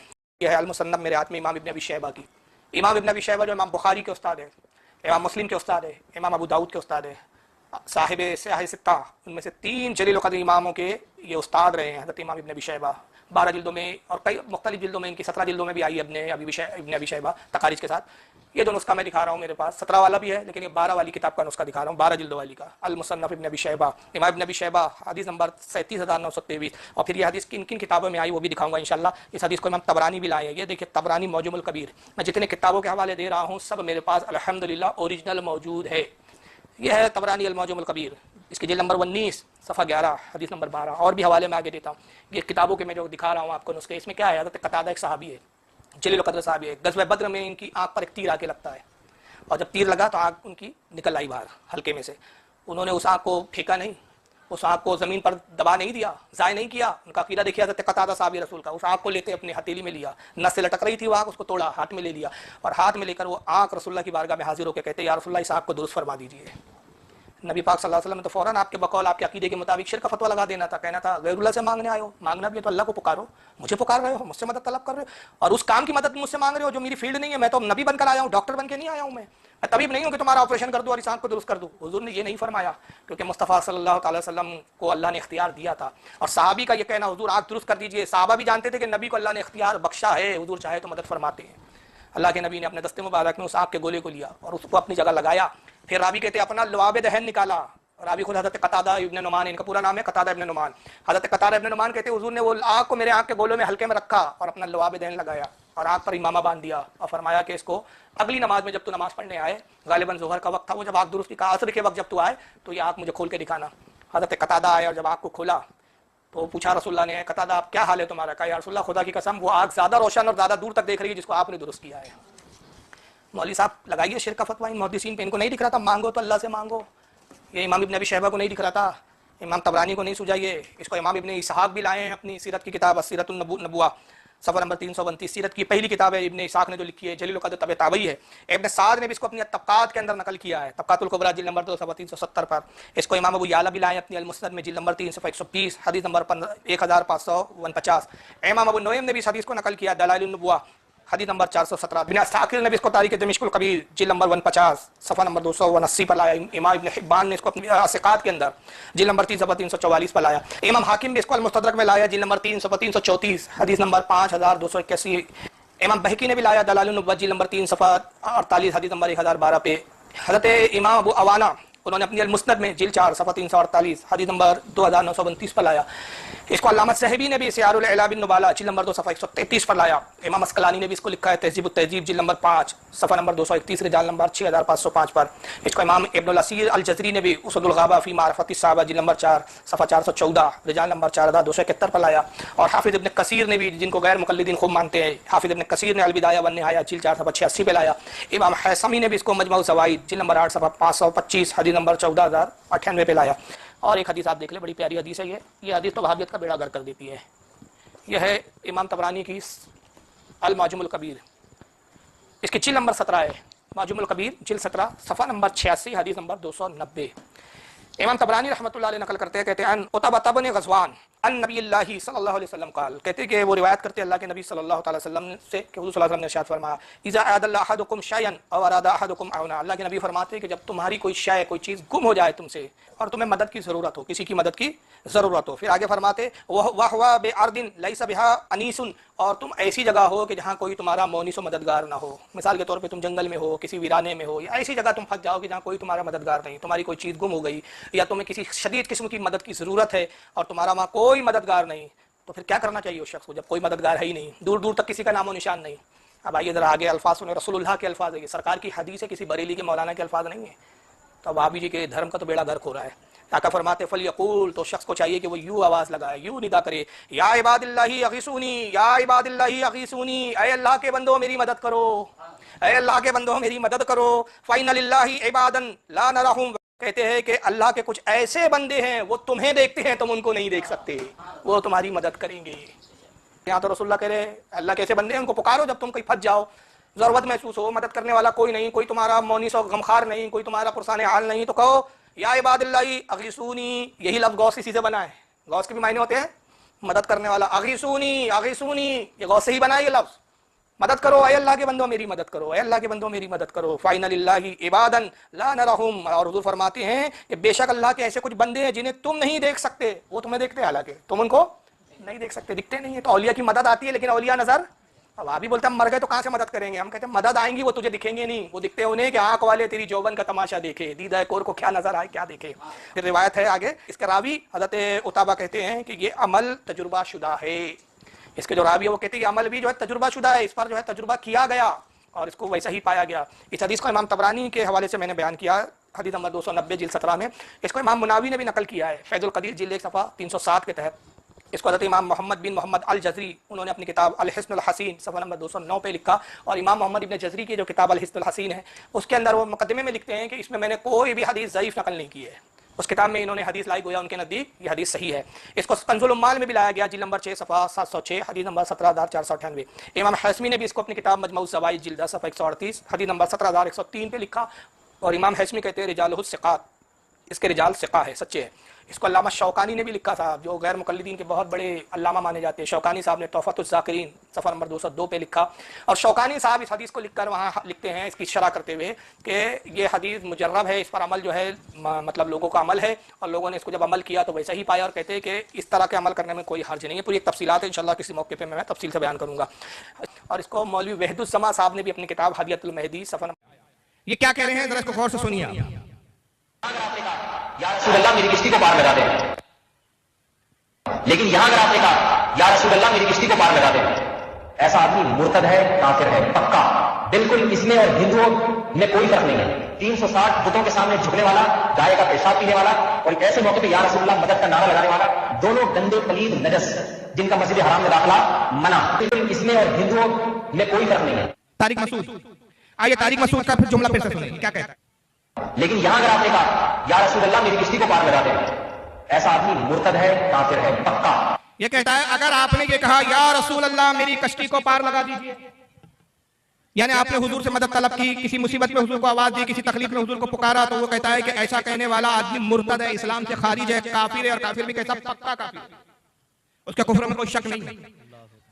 یہ ہے المصنف میرے ہاتھ میں امام ابن ابی شیبہ کی. امام ابن ابی شیبہ جو امام بخاری کے استاد ہے, امام مسلم کے استاد ہے, امام ابو داؤد کے استاد ہے, صاحب سیاہ ستہ, ان میں سے 3 جلیل القدر اماموں کے یہ استاد رہے ہیں حضرت امام ابن ابی شیبہ. 12 جلدوں میں اور کئی مختلف جلدوں میں, ان کی 17 جلدوں میں بھی آئی ابن ابی شیبہ تخارج کے ساتھ. یہ جو نسخہ میں دکھا رہا ہوں میرے پاس 17 والا بھی ہے, لیکن یہ 12 والی کتاب کا نسخہ دکھا رہا ہوں, 12 جلدوں والی کا, المصنف ابن ابی شیبہ, امام ابن ابی شیبہ حدیث نمبر 37923. اور پھر یہ حدیث کن کن کتابوں میں آئی وہ بھی دکھاؤں گا انشاءاللہ. اس حدیث کو امام طبرانی بھی لائے ہیں, یہ دیکھیں طبرانی معجم الکبیر. میں جتنے کتابوں کے حوالے دے رہا ہوں سب میرے پاس الحمدللہ اوریجنل موجود ہے. یہ ہے طبرانی المعجم الکبیر, اس کی جلد نمبر 19 صفحہ 11 حدیث نمبر 12. اور بھی حوالے میں آگے دیتا ہوں. یہ کتابوں کے میں جو دکھا رہا ہوں آپ کو نسخے, اس میں کیا ہے, حضرت قتادہ ایک صحابی ہے, جلیل القدر صحابی ہے. غزوہ بدر میں ان کی آنکھ پر ایک تیر آ کے لگتا ہے, اور جب تیر لگا تو آنکھ ان کی نکل آئی باہر حلقے میں سے. انہوں نے اس آنکھ کو پھینکا نہیں, اس آنکھ کو زمین پر دبا نہیں دیا, ضائع نہیں کیا. ان کا عقیدہ دیکھیے حضرت قتادہ صحابی رسول کا, اس آنکھ کو لیتے اپنی ہتھیلی میں لیا, نس سے لٹک رہی تھی وہ آنکھ, اس کو توڑا, ہاتھ میں لے لیا, اور ہاتھ میں لے کر وہ آنکھ رسول اللہ کی بارگاہ میں حاضر ہو کے کہتے یا رسول اللہ اس آنکھ کو درست فرما دیجیے. نبی پاک صلی اللہ علیہ وسلم نے تو فوراً آپ کے بقول آپ کے عقیدے کے مطابق شرک کا فتویٰ لگا دینا تھا, کہنا تھا غیر اللہ سے مانگنے آئے ہو, مانگنا بھی ہے تو اللہ کو پکارو, مجھے پکار رہے ہو, مجھ سے مدد طلب کر رہے ہو, اور اس کام کی مدد مجھ سے مانگ رہے ہو جو میری فیلڈ نہیں ہے. میں تو نبی بن کر آیا ہوں, ڈاکٹر بن کے نہیں آیا ہوں, میں طبیب نہیں ہوں کہ تمہارا آپریشن کر دوں اور اس آنکھ کو درست کر دوں. حضور نے یہ نہیں فرمایا، کیونکہ مصطفیٰ صلی اللہ تعالی وسلم کو اللہ نے اختیار دیا تھا. اور صحابی کا یہ کہنا حضور آنکھ درست کر دیجئے، صحابہ بھی جانتے تھے کہ نبی کو اللہ نے اختیار بخشا ہے، حضور چاہے تو مدد فرماتے ہیں. اللہ کے نبی نے اپنے دستے مبارک میں اس آنکھ کے گولے کو لیا اور اس کو اپنی جگہ لگایا. پھر راوی کہتے ہیں اپنا لعاب دہن نکالا. راوی خود حضرت قتادہ ابن نعمان، ان کا پورا نام ہے قتادہ ابن نعمان. حضرت قتادہ ابن نعمان کہتے ہیں حضور نے وہ آنکھ کو میرے آنکھ کے گولوں میں ہلکے میں رکھا اور اپنا لعاب دہن لگایا اور آنکھ پر امامہ باندھ دیا اور فرمایا کہ اس کو اگلی نماز میں جب تو نماز پڑھنے آئے، غالباً ظہر کا وقت تھا، وہ جب آنکھ درست کی کہا عصر کے وقت جب تو آئے تو یہ آنکھ مجھے کھول کے دکھانا. حضرت قتادہ آئے اور جب آنکھ کو کھولا تو پوچھا رسول اللہ نے، قتادہ آپ کیا حال ہے تمہارا؟ کہا یا رسول اللہ خدا کی قسم وہ آنکھ زیادہ روشن اور زیادہ دور تک دیکھ رہی ہے جس کو آپ نے درست کیا ہے. مولوی صاحب لگائیے شرک کا فتویٰ ان محدثین پہ. ان کو نہیں دکھ رہا تھا مانگو تو اللہ سے مانگو. یہ امام ابن ابی شیبہ کو نہیں دکھ رہا تھا، امام طبرانی کو نہیں سجائیے، اس کو امام ابن اسحاق بھی لائے ہیں اپنی سیرت کی کتاب سیرت النبوہ صفحہ نمبر 332. سیرت کی پہلی کتاب ہے ابن اسحاق نے جو لکھی ہے، جلیل القدر طبع تابعی ہے. ابن سعد نے بھی اس کو اپنی طبقات کے اندر نقل کیا ہے، طبقات الکبریٰ جلد نمبر 2 صفحہ 370 پر. اس کو امام ابو یعلا بھی لائے اپنی المسند میں جلد نمبر 3 صفحہ 120 حدیث نمبر 1549. امام ابو نعیم نے بھی اس حدیث کو نقل کیا دلائل النبوہ حدیث نمبر 417. ابن عساکر نے بھی اس کو تاریخ دمشق الکبیر جلد نمبر 150 صفحہ نمبر 279 پر لایا. امام ابن حبان نے اس کو اپنی ثقات کے اندر جلد نمبر 3 صفحہ 344 پر لایا. امام حاکم بھی اس کو المستدرک میں لایا جلد نمبر 3 صفحہ 334 حدیث نمبر 5281. امام بہقی نے بھی لایا دلائل النبوہ جلد نمبر 3 صفحہ 48 حدیث نمبر 1012 پہ. حضرت امام ابو عوانہ انہوں نے اپنی المسند میں جلد 4 صفحہ 348 حدیث نمبر 2932 پر لایا. اس کو علامہ صحبی نے بھی سیار الاعلام النبلاء جلد نمبر 2 صفحہ 133 پر لایا. امام اسقلانی نے بھی اس کو لکھا ہے تہذیب التہذیب جلد نمبر 5 صفحہ نمبر 231 رجال نمبر 6505 پر. اس کو امام ابن الاسیر الجزری نے بھی اسد الغابہ فی معرفت الصحابہ جلد نمبر 4 صفحہ 414 رجال نمبر 4271 پر لایا. اور حافظ ابن کثیر نے بھی، جن کو غیر مقلدین خوب مانتے ہیں، حافظ ابن کثیر نے البدایہ والنہایہ جلد 4 صفحہ 86 پہ لایا. امام حیثمی نے بھی اس کو مجمع الزوائد جلد نمبر 8 صفحہ 525 حدیث نمبر 14098 پہ لایا. اور ایک حدیث آپ دیکھ لیں، بڑی پیاری حدیث ہے یہ حدیث تو وہابیت کا بیڑا گرک کر دیتی ہے. یہ ہے امام طبرانی کی المعجم الکبیر، اس کی جلد نمبر 17 ہے. معجم الکبیر جلد 17 صفحہ نمبر 86 حدیث نمبر 290. امام طبرانی رحمۃ اللہ علیہ نقل کرتے ہیں، کہتے ہیں ان عتبہ بن غزوان ان نبی اللہ صلی اللہ علیہ وسلم قال، کہتے ہیں کہ وہ روایت کرتے ہیں اللہ کے نبی صلی اللہ تعالی وسلم سے کہ حضور صلی اللہ علیہ وسلم نے ارشاد فرمایا اذا اراد اللہ احدکم شیئا او اراد احدکم عونا. اللہ کے نبی فرماتے ہیں کہ جب تمہاری کوئی شے، کوئی چیز گم ہو جائے تم سے اور تمہیں مدد کی ضرورت ہو، کسی کی مدد کی ضرورت ہو، پھر آگے فرماتے وَهُوَ بِأَرْضٍ لَيْسَ بِهَا أَنِيسٌ، اور تم ایسی جگہ ہو کہ جہاں کوئی تمہارا مونس و مددگار نہ ہو. مثال کے طور پہ تم جنگل میں ہو، کسی ویرانے میں ہو، یا ایسی جگہ تم پھنس جاؤ کہ جہاں کوئی تمہارا مددگار نہیں، تمہاری کوئی چیز گم ہو گئی یا تمہیں کسی شدید قسم کی مدد کی ضرورت ہے اور تمہارا وہاں کوئی مددگار نہیں، تو پھر کیا کرنا چاہیے اس شخص کو جب کوئی مددگار ہے ہی نہیں، دور دور تک کسی کا نام و نشان نہیں. اب آئیے ذرا آگے الفاظ سنیں، رسول اللہ کے الفاظ ہے، یہ سرکار کی حدیث ہے، کسی بریلی کے مولانا کے الفاظ نہیں ہے. تو اب آپ جی کے دھرم کا تو بیڑا غرق ہو رہا ہے. آقا فرماتے فلیقول، تو شخص کو چاہیے کہ وہ یوں آواز لگائے، یوں ندا کرے، یا عباد اللہ اغیثونی، یا عباد اللہ اغیثونی، اے اللہ کے بندوں میری مدد کرو، اے اللہ کے بندوں میری مدد کرو. فَإِنَّ لِلَّهِ عِبَادًا لَا نَرَاهُمْ، کہتے ہیں کہ اللہ کے کچھ ایسے بندے ہیں وہ تمہیں دیکھتے ہیں، تم ان کو نہیں دیکھ سکتے، وہ تمہاری مدد کریں گے. یہاں تو رسول اللہ کہہ رہے اللہ کے ایسے بندے ہیں، ان کو پکارو جب تم کہیں پھنس جاؤ، ضرورت محسوس ہو، مدد کرنے والا کوئی نہیں، کوئی تمہارا مونس و غمخار نہیں، کوئی تمہارا پرسان حال نہیں، تو کہو یا عباد اللہ اغیثونی. یہی لفظ غوث اسی سے بنا ہے، غوث کے بھی معنی ہوتے ہیں مدد کرنے والا. اغیثونی اغیثونی یہ غوث سے ہی بنا ہے یہ لفظ، مدد کرو، اے اللہ کے بندوں میری مدد کرو، اے اللہ کے بندوں میری مدد کرو. فَإِنَّ لِلَّهِ عِبَادًا لَا نَرَاهُمْ، اور حضور فرماتے ہیں کہ بے شک اللہ کے ایسے کچھ بندے ہیں جنہیں تم نہیں دیکھ سکتے، وہ تمہیں دیکھتے ہیں حالانکہ تم ان کو نہیں دیکھ سکتے، دکھتے نہیں ہیں. تو اولیاء کی مدد آتی ہے لیکن اولیاء نظر. اب آپ بھی بولتے ہیں ہم مر گئے تو کہاں سے مدد کریں گے، ہم کہتے ہیں مدد آئیں گی وہ تجھے دکھیں گے نہیں، وہ دکھتے انہیں کہ آنکھ والے تیری جوبن کا تماشا دیکھے، دیدہ کور کو کیا نظر آئے کیا دیکھے. پھر روایت ہے آگے، اس کے راوی حضرت عتبہ کہتے ہیں کہ یہ عمل تجربہ شدہ ہے. اس کے جو راوی ہے وہ کہتے ہیں یہ عمل بھی جو ہے تجربہ شدہ ہے، اس پر جو ہے تجربہ کیا گیا اور اس کو ویسا ہی پایا گیا. اس حدیث کو امام طبرانی کے حوالے سے میں نے بیان کیا حدیث نمبر 290 جلد 17 میں. اس کو امام مناوی نے بھی نقل کیا ہے فیض القدیر جلد 1 صفحہ 307 کے تحت. اس کو حضرت امام محمد بن محمد الجزری انہوں نے اپنی کتاب الحسن الحسین صفحہ نمبر 209 پہ لکھا، اور امام محمد ابن جزری کی جو کتاب الحسن الحسین ہے اس کے اندر وہ مقدمے میں لکھتے ہیں کہ اس میں نے کوئی بھی حدیث ضعیف نقل نہیں کی ہے. اس کتاب میں انہوں نے حدیث لائی، گویا ان کے نزدیک یہ حدیث صحیح ہے. اس کو کنز العمال میں بھی لایا گیا جلد نمبر 6 صفحہ 706 حدیث نمبر 17498. امام حیثمی نے بھی اس کو اپنی کتاب مجموع الزوائد جلد 10 صفحہ 138 حدیث نمبر 17103 پہ لکھا، اور امام حیثمی کہتے ہیں رجالہ الثقات، اس کے رجال ثقہ ہے، سچے ہیں. اس کو علامہ شوکانی نے بھی لکھا تھا، جو غیر مقلدین کے بہت بڑے علامہ مانے جاتے ہیں۔ شوکانی صاحب نے تحفۃ الذاکرین صفحہ نمبر 202 پہ لکھا، اور شوکانی صاحب اس حدیث کو لکھ کر وہاں لکھتے ہیں اس کی شرح کرتے ہوئے کہ یہ حدیث مجرب ہے، اس پر عمل جو ہے مطلب لوگوں کا عمل ہے، اور لوگوں نے اس کو جب عمل کیا تو ویسا ہی پایا، اور کہتے ہیں کہ اس طرح کے عمل کرنے میں کوئی حرج نہیں ہے۔ پوری ایک تفصیلات ہے، انشاءاللہ کسی موقع پہ میں تفصیل سے بیان کروں گا۔ اور اس کو مولوی وحید السما صاحب نے بھی اپنی کتاب ہدیۃ المہدی صفحہ یہ کیا کہہ رہے ہیں ذرا اس کو غور سے سنیے۔ یا رسول اللہ میری کشتی کو پار لگا دیں، لیکن یہاں اگر آپ نے کہا یا رسول اللہ میری کشتی کو پار لگا دیں، ایسا آدمی مرتد ہے، کافر ہے پکا، بالکل اس میں اور ہندوؤں میں کوئی فرق نہیں ہے۔ 360 بتوں کے سامنے جھکنے والا، گائے کا پیشاب پینے والا، اور ایک ایسے موقع پہ یا رسول اللہ مدد کا نعرہ لگانے والا، دونوں گندے پلید نجس جن کا مسجد حرام میں داخلہ منع، بالکل اس میں اور ہندوؤں میں کوئی فرق نہیں ہے۔ طارق مسعود، آئیے طارق مسعود کا پھر جملہ پھر سے سنیں کیا کہتا ہے۔ لیکن یہاں اگر آپ نے کہا یا رسول اللہ میری کشتی کو پار لگا دیں، ایسا آدمی مرتد ہے، کافر ہے پکا۔ یہ کہتا ہے اگر آپ نے یہ کہا یا رسول اللہ میری کشتی کو پار لگا دیجیے، یعنی آپ نے حضور سے مدد طلب کی، کسی مصیبت میں حضور کو آواز دی، کسی تکلیف میں حضور کو پکارا، تو وہ کہتا ہے کہ ایسا کہنے والا آدمی مرتد ہے، اسلام سے خارج ہے، کافر ہے، اور کافر بھی کیسا پکا کافر ہے، اس کے کفر میں کوئی شک نہیں ہے۔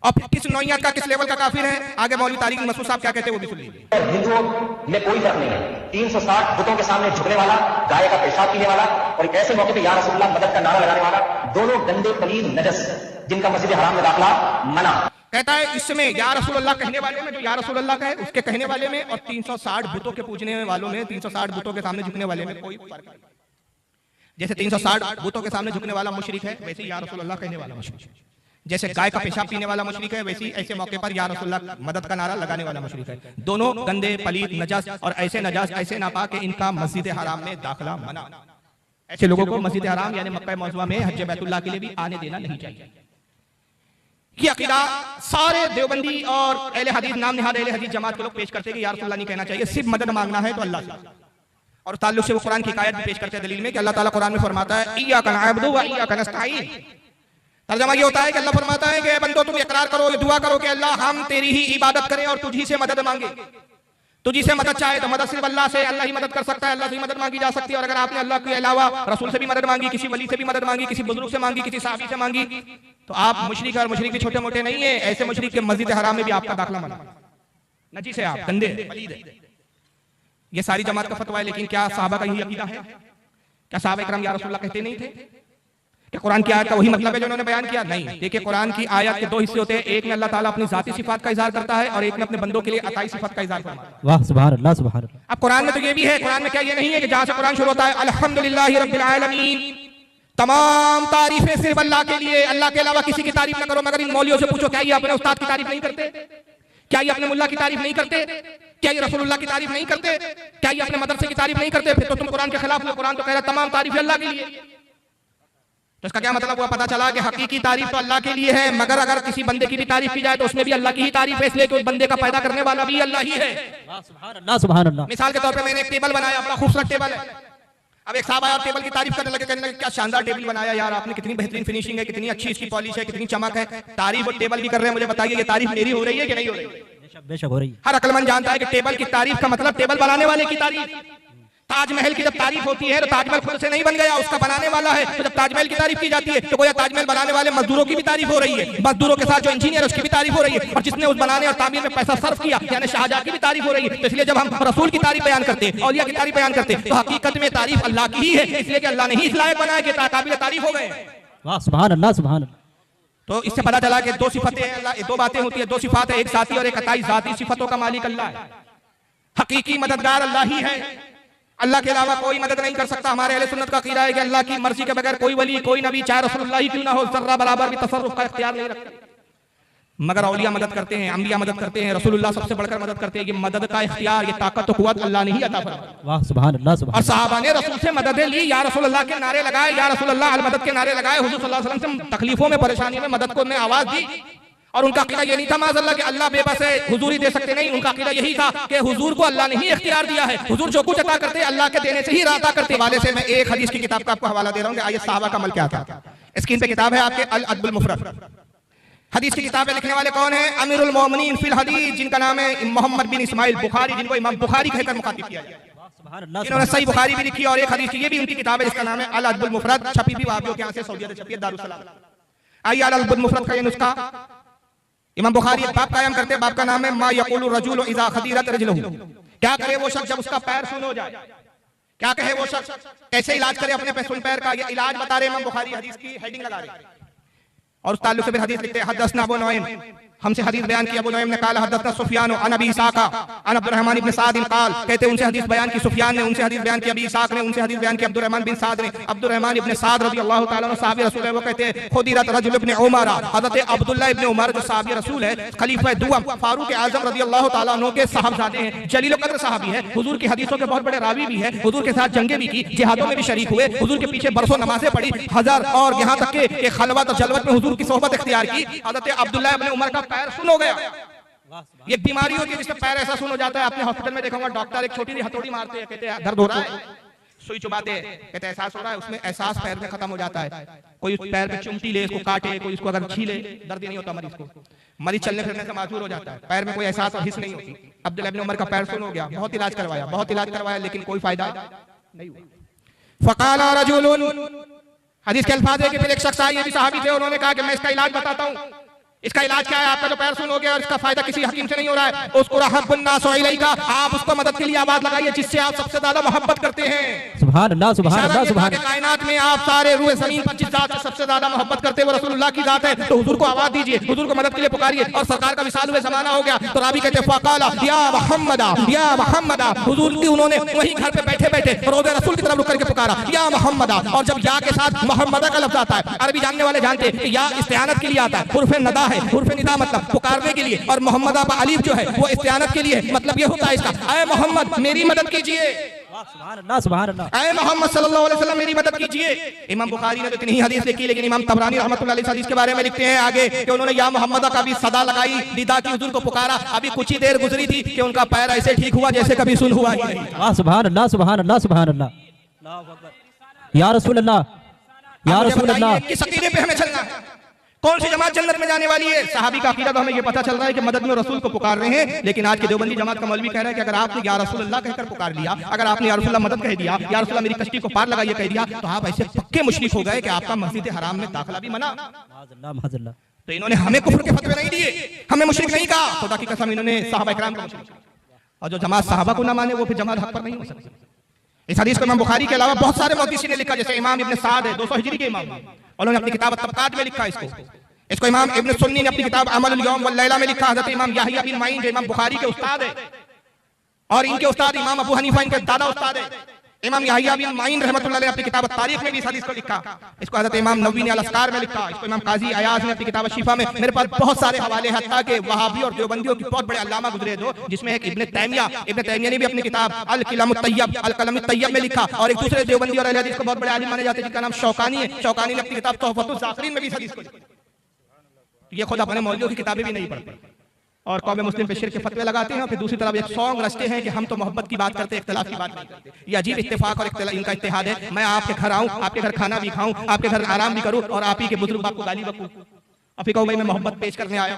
اور پھر کس نوعیت کا، کس لیول کا کافر ہے، آگے مولوی طارق مسعود صاحب کیا کہتے ہیں وہ بھی سن لیجیے۔ ہندوؤں میں کوئی فرق نہیں ہے۔ 360 بتوں کے سامنے جھکنے والا، گائے کا پیشاب پینے والا، اور ایک ایسے موقع پہ یا رسول اللہ مدد کا نعرہ لگانے والا، دونوں گندے پلید نجس جن کا مسجد حرام میں داخلہ منع۔ کہتا ہے اس میں یا رسول اللہ کہنے والے میں، جو یا رسول اللہ کہے اس کے کہنے والے میں، اور 360 بتوں کے پوجنے والوں میں، 360 بتوں کے سامنے جھکنے والے میں کوئی فرق نہیں۔ جیسے 360 بتوں کے سامنے جھکنے والا مشرک ہے، ویسے یا رسول اللہ کہنے والا مشرک ہے۔ جیسے گائے کا پیشاب پینے والا مشرک ہے، ویسے ایسے موقع پر یا رسول اللہ مدد کا نعرہ لگانے والا مشرک ہے۔ دونوں گندے پلید نجس، اور ایسے نجس ایسے ناپاک کہ ان کا مسجد حرام میں داخلہ منع۔ ایسے لوگوں کو مسجد حرام یعنی مکہ معظمہ میں حج بیت اللہ کے لیے بھی آنے دینا نہیں چاہیے۔ یہ عقیدہ سارے دیوبندی اور اہل حدیث، نام نہاد اہل حدیث جماعت کے لوگ پیش کرتے ہیں کہ یا رسول اللہ نہیں کہنا چاہیے، صرف مدد مانگنا ہے تو اللہ سے۔ اور تعلق سے وہ قرآن کی آیت بھی پیش کرتے ہیں دلیل میں کہ اللہ تعالیٰ قرآن میں فرماتا ہے ایاک نعبد و ایاک نستعین۔ ترجمہ یہ ہوتا ہے کہ اللہ فرماتا ہے کہ اے بندو تم اقرار کرو، یہ دعا کرو کہ اللہ ہم تیری ہی عبادت کریں اور تجھی سے مدد مانگے۔ تجھی سے مدد چاہے تو مدد صرف اللہ سے، اللہ ہی مدد کر سکتا ہے، اللہ سے ہی مدد مانگی جا سکتی ہے۔ اور اگر آپ نے اللہ کے علاوہ رسول سے بھی مدد مانگی، کسی ولی سے بھی مدد مانگی، کسی بزرگ سے مانگی، کسی صحابی سے مانگی، تو آپ مشرک ہیں، اور مشرک بھی چھوٹے موٹے نہیں ہیں۔ ایسے مشرک کے مسجد حرام میں بھی آپ کا داخلہ منع، نجیس ہے، آپ گندے پلید ہیں۔ یہ ساری جماعت کا فتویٰ ہے، لیکن کیا صحابہ کا یہی عقیدہ ہے؟ کیا صحابہ اکرام یا رسول اللہ کہتے نہیں تھے کہ قرآن کی آیت کا وہی مطلب ہے جو انہوں نے بیان کیا؟ نہیں۔ دیکھیں قرآن کی آیت کے دو حصے ہوتے ہیں، ایک میں اللہ تعالیٰ اپنی ذاتی صفات کا اظہار کرتا ہے، اور ایک میں اپنے بندوں کے لیے عطائی صفات کا اظہار کرتا ہے۔ واہ سبحان اللہ سبحان اللہ۔ اب قرآن میں تو یہ بھی ہے، قرآن میں کیا یہ نہیں ہے کہ جہاں سے قرآن شروع ہوتا ہے الحمدللہ رب العالمین، تمام تعریفیں صرف اللہ کے لیے، اللہ کے علاوہ کسی کی تعریف نہ کرو۔ مگر ان مولویوں سے پوچھو کیا یہ اپنے استاد کی تعریف نہیں کرتے؟ کیا یہ اپنے ملا کی تعریف نہیں کرتے؟ کیا یہ رسول اللہ کی تعریف نہیں کرتے؟ کیا یہ اپنے مدرسے کی تعریف نہیں کرتے؟ پھر تو تم قرآن کے خلاف ہو۔ قرآن تو کہہ رہا ہے تمام تعریفیں اللہ کے لیے۔ تو اس کا کیا مطلب ہوا؟ پتہ چلا کہ حقیقی تعریف تو اللہ کے لیے ہے، مگر اگر کسی بندے کی بھی تعریف کی جائے تو اس میں بھی اللہ کی ہی تعریف ہے، اس لیے کہ اس بندے کا پیدا کرنے والا بھی اللہ ہی ہے۔ سبحان اللہ سبحان اللہ۔ مثال کے طور پہ میں نے ایک ٹیبل بنایا، بڑا خوبصورت ٹیبل ہے۔ اب ایک صاحب آیا اور ٹیبل کی تعریف کرنے لگے، کہنے لگے کیا شاندار ٹیبل بنایا یار آپ نے، کتنی بہترین فنیشنگ ہے، کتنی اچھی اس کی پالش ہے، کتنی چمک ہے۔ تعریف اور ٹیبل کی کر رہے ہیں، مجھے بتائیے یہ تعریف میری ہو رہی ہے کہ نہیں ہو رہی ہے؟ بے شک ہو رہی ہے۔ ہر عقل مند جانتا ہے کہ ٹیبل کی تعریف کا مطلب ٹیبل بنانے والے کی تعریف۔ تاج محل کی جب تعریف ہوتی ہے تو تاج محل خود سے نہیں بن گیا، اس کا بنانے والا ہے۔ تو جب تاج محل کی تعریف کی جاتی ہے تو گویا تاج محل بنانے والے مزدوروں کی بھی تعریف ہو رہی ہے، مزدوروں کے ساتھ جو انجینئر اس کی بھی تعریف ہو رہی ہے، اور جس نے اس بنانے اور تعمیر میں پیسہ صرف کیا یعنی شاہجہاں کی بھی تعریف ہو رہی ہے۔ تو اس لیے جب ہم رسول کی تعریف بیان کرتے ہیں، اولیاء کی تعریف بیان کرتے ہیں، تو حقیقت میں تعریف اللہ کی ہی ہے، اس لیے کہ اللہ نے ہی اس لائق بنایا کہ قابل تعریف ہو گئے۔ واہ سبحان اللہ سبحان اللہ۔ تو اس سے پتہ چلا کہ دو صفتیں ہیں، اللہ دو باتیں ہوتی ہیں، دو صفات ہیں، ایک ذاتی اور ایک عطائی۔ ذاتی صفتوں کا مالک اللہ ہے، حقیقی مددگار اللہ ہی ہے، اللہ کے علاوہ کوئی مدد نہیں کر سکتا۔ ہمارے اہل سنت کا عقیدہ ہے کہ اللہ کی مرضی کے بغیر کوئی ولی، کوئی نبی، چاہے رسول اللہ ہی کیوں نہ ہو، ذرہ برابر بھی تصرف کا اختیار نہیں رکھتے۔ مگر اولیاء مدد کرتے ہیں، انبیاء مدد کرتے ہیں، رسول اللہ سب سے بڑھ کر مدد کرتے ہیں۔ یہ مدد کا اختیار، یہ طاقت و قوت اللہ نے ہی عطا فرمائی۔ واہ سبحان اللہ سبحان اور اللہ۔ صحابہ نے رسول سے مددیں لی، یا رسول اللہ کے نعرے لگائے، یا رسول اللہ المدد کے نعرے لگائے، حضور صلی اللہ علیہ وسلم سے تکلیفوں میں، پریشانیوں میں مدد کو نے آواز دی۔ اور ان کا عقیدہ یہ نہیں تھا معاذ اللہ کہ اللہ بے بس ہے، حضور ہی دے سکتے نہیں۔ ان کا عقیدہ یہی تھا کہ حضور کو اللہ نے ہی اختیار دیا ہے، حضور جو کچھ عطا کرتے اللہ کے دینے سے ہی عطا کرتے۔ حوالے سے میں ایک حدیث کی کتاب کا آپ کو حوالہ دے رہا ہوں کہ آیت صحابہ کا عمل کیا تھا۔ اسکرین پہ کتاب ہے آپ کے الادب المفرد، حدیث کی کتاب لکھنے والے کون ہیں؟ امیر المومنین فی الحدیث، جن کا نام ہے محمد بن اسماعیل بخاری، جن کو امام بخاری کہہ کر مخاطب کیا جائے۔ سبحان اللہ انہوں نے صحیح بخاری بھی لکھی اور ایک حدیث کی، یہ بھی ان کی کتاب ہے، اس کا نام ہے الادب المفرد، چھپی بھی وہابیوں کے یہاں سے سعودیہ سے چھپی ہے، دارالسلام۔ آئیے الادب المفرد کا یہ نسخہ امام بخاری ایک باب قائم کرتے ہیں، باب کا نام ہے ما یقول الرجل اذا خدیرت رجلہ، کیا کرے وہ شخص جب اس کا پیر سن ہو جائے، کیا کہے وہ شخص، کیسے علاج کرے اپنے سن پیر کا، یہ علاج بتا رہے امام بخاری، حدیث کی ہیڈنگ لگا رہے ہیں اور اس تعلق سے پھر حدیث لکھتے ہیں حدثنا ابو نعیم، ہم سے حدیث بیان کی ابو نعیم نے قال حدثنا سفیان عن ابی اسحاق عن عبد الرحمن بن سعد قال، کہتے ہیں ان سے حدیث بیان کی سفیان نے، ان سے حدیث بیان کی ابی اسحاق نے، ان سے حدیث بیان کی عبد الرحمن بن سعد نے، عبد الرحمن بن سعد رضی اللہ تعالی عنہ صحابی رسول ہے، وہ کہتے ہیں خدیرت رجل ابن عمر، حضرت عبداللہ ابن عمر جو صحابی رسول ہے، خلیفہ دوم فاروق اعظم رضی اللہ تعالی عنہ کے صاحبزادے ہیں، جلیل القدر صحابی ہے، حضور کی حدیثوں کے بہت بڑے راوی بھی ہیں، حضور کے ساتھ جنگیں بھی کی، جہادوں میں بھی شریک ہوئے، حضور کے پیچھے برسوں نمازیں پڑھی ہزار، اور یہاں تک کہ خلوت اور جلوت میں حضور کی صحبت اختیار کی۔ حضرت عبداللہ ابن عمر کا پیر سن ہو گیا، یہ بیماری ہوتی ہے جس میں پیر ایسا سن ہو جاتا ہے، اپنے ہاسپٹل میں دیکھا گا ڈاکٹر ایک چھوٹی سی ہتھوڑی مارتے ہیں، کہتے ہیں درد ہو رہا ہے، سوئی چباتے ہیں، کہتے ہیں احساس ہو رہا ہے، اس میں احساس پیر میں ختم ہو جاتا ہے، کوئی پیر پہ چمٹی لے، اس کو کاٹے، کوئی اس کو اگر چھیلے، درد نہیں ہوتا مریض کو، مریض چلنے پھرنے سے معذور ہو جاتا ہے، پیر میں کوئی احساس اور حس نہیں ہوتی۔ عبداللہ ابن عمر کا پیر سن ہو گیا، بہت علاج کروایا لیکن کوئی فائدہ نہیں ہوا۔ فقال رجل، حدیث کے الفاظ ہے کہ پھر ایک شخص آئی، یہ بھی صحابی تھے، انہوں نے کہا کہ میں اس کا علاج بتاتا ہوں، اس کا علاج کیا ہے، آپ کا جو پیر سن ہو گیا اور اس کا فائدہ کسی حکیم سے نہیں ہو رہا ہے، اس کو رحب الناس الیک، آپ اس کو مدد کے لیے آواز لگائیے جس سے آپ سب سے زیادہ محبت کرتے ہیں۔ سبحان اللہ سبحان اللہ سبحان اللہ، کائنات میں آپ سارے روح زمین پر جس ذات سے سب سے زیادہ محبت کرتے وہ رسول اللہ کی ذات ہے، تو حضور کو آواز دیجئے، حضور کو مدد کے لیے پکاریے، اور سرکار کا وصال ہوئے زمانہ ہو گیا تو راوی کہتے فقال یا محمد یا محمد، حضور کی انہوں نے وہیں گھر پہ بیٹھے بیٹھے روضہ رسول کی طرف رک کر کے پکارا یا محمد، اور جب یا کے ساتھ محمدہ کا لفظ آتا ہے، عربی جاننے والے جانتے ہیں کہ یا استعانت کے لیے آتا ہے، حرف ندا ہے، حرف ندا مطلب پکارنے کے لیے، اور محمدہ با الف جو ہے وہ استعانت کے لیے، مطلب یہ ہوتا ہے اس کا اے محمد میری مدد کیجئے، سبحان اللہ سبحان اللہ، اے محمد صلی اللہ علیہ وسلم میری مدد کیجئے۔ امام بخاری نے تو اتنی ہی حدیث لکھی، لیکن امام طبرانی رحمۃ اللہ علیہ اس حدیث کے بارے میں لکھتے ہیں آگے کہ انہوں نے یا محمدہ کا بھی صدا لگائی، ندا کی، حضور کو پکارا، ابھی کچھ ہی دیر گزری تھی کہ ان کا پیر ایسے ٹھیک ہوا جیسے کبھی سن ہوا ہی نہیں تھا۔ سبحان اللہ سبحان اللہ سبحان اللہ، یا رسول اللہ یا رسول اللہ، کس عقیدے پہ ہمیں چلنا ہے، کون سی جماعت جنت میں جانے والی ہے؟ صحابی کا عقیدہ تو ہمیں یہ پتہ چل رہا ہے کہ مدد میں رسول کو پکار رہے ہیں، لیکن آج کے دیوبندی جماعت کا مولوی کہہ رہا ہے کہ اگر آپ نے یا رسول اللہ کہہ کر پکار لیا، اگر آپ نے یا رسول اللہ مدد کہہ دیا، یا رسول اللہ میری کشتی کو پار لگائیے کہہ دیا، تو آپ ایسے پکے مشرک ہو گئے کہ آپ کا مسجد حرام میں داخلہ بھی منع۔ معاذ اللہ، تو انہوں نے ہمیں کفر کے فتوے نہیں دیے، ہمیں مشرک نہیں کہا، خدا کی قسم انہوں نے صحابہ اکرام کو مشرک کہا، اور جو جماعت صحابہ کو نہ مانے وہ پھر جماعت حق پر نہیں ہو سکتی۔ اس حدیث کو امام بخاری کے علاوہ بہت سارے محدثین نے لکھا، جیسے امام ابن سعد ہے 200 ہجری کے امام، انہوں نے اپنی کتاب الطبقات میں لکھا اس کو امام ابن سنی نے اپنی کتاب عمل الیوم واللیلہ میں لکھا، حضرت امام یحییٰ بن معین جو امام بخاری کے استاد ہیں، اور ان کے استاد امام ابو حنیفہ ان کے دادا استاد ہیں، امام یحییٰ بن معین رحمۃ اللہ علیہ اپنی کتاب التاریخ میں بھی اس حدیث کو لکھا، اس کو حضرت امام نووی نے الاذکار میں لکھا، اس کو امام قاضی عیاض نے اپنی کتاب الشفا میں، میرے پاس بہت سارے حوالے ہیں، حتیٰ کہ وہابی اور دیوبندیوں کی بہت بڑے علامہ گزرے دو، جس میں ایک ابن تیمیہ نے بھی اپنی کتاب القلم الطیب میں لکھا، اور ایک دوسرے دیوبندی اور اہل حدیث کو بہت بڑے عالم مانے جاتے ہیں جن کا نام شوکانی ہے، شوکانی نے اپنی کتاب تحفۃ الذاکرین میں بھی اس حدیث کو لکھا۔ یہ خود اپنے مولویوں کی کتابیں بھی نہیں پڑھتے اور قوم مسلم پہ شرک کے فتوے لگاتے ہیں، اور پھر دوسری طرف ایک سانگ رچتے ہیں کہ ہم تو محبت کی بات کرتے ہیں، اختلاف کی بات نہیں کرتے۔ یہ عجیب اتفاق اور ان کا اتحاد ہے، میں آپ کے گھر آؤں، آپ کے گھر کھانا بھی کھاؤں، آپ کے گھر آرام بھی کروں، اور آپ ہی کے بزرگ باپ کو گالی بکوں، آپ ہی کہوں بھائی میں محبت پیش کرنے آیا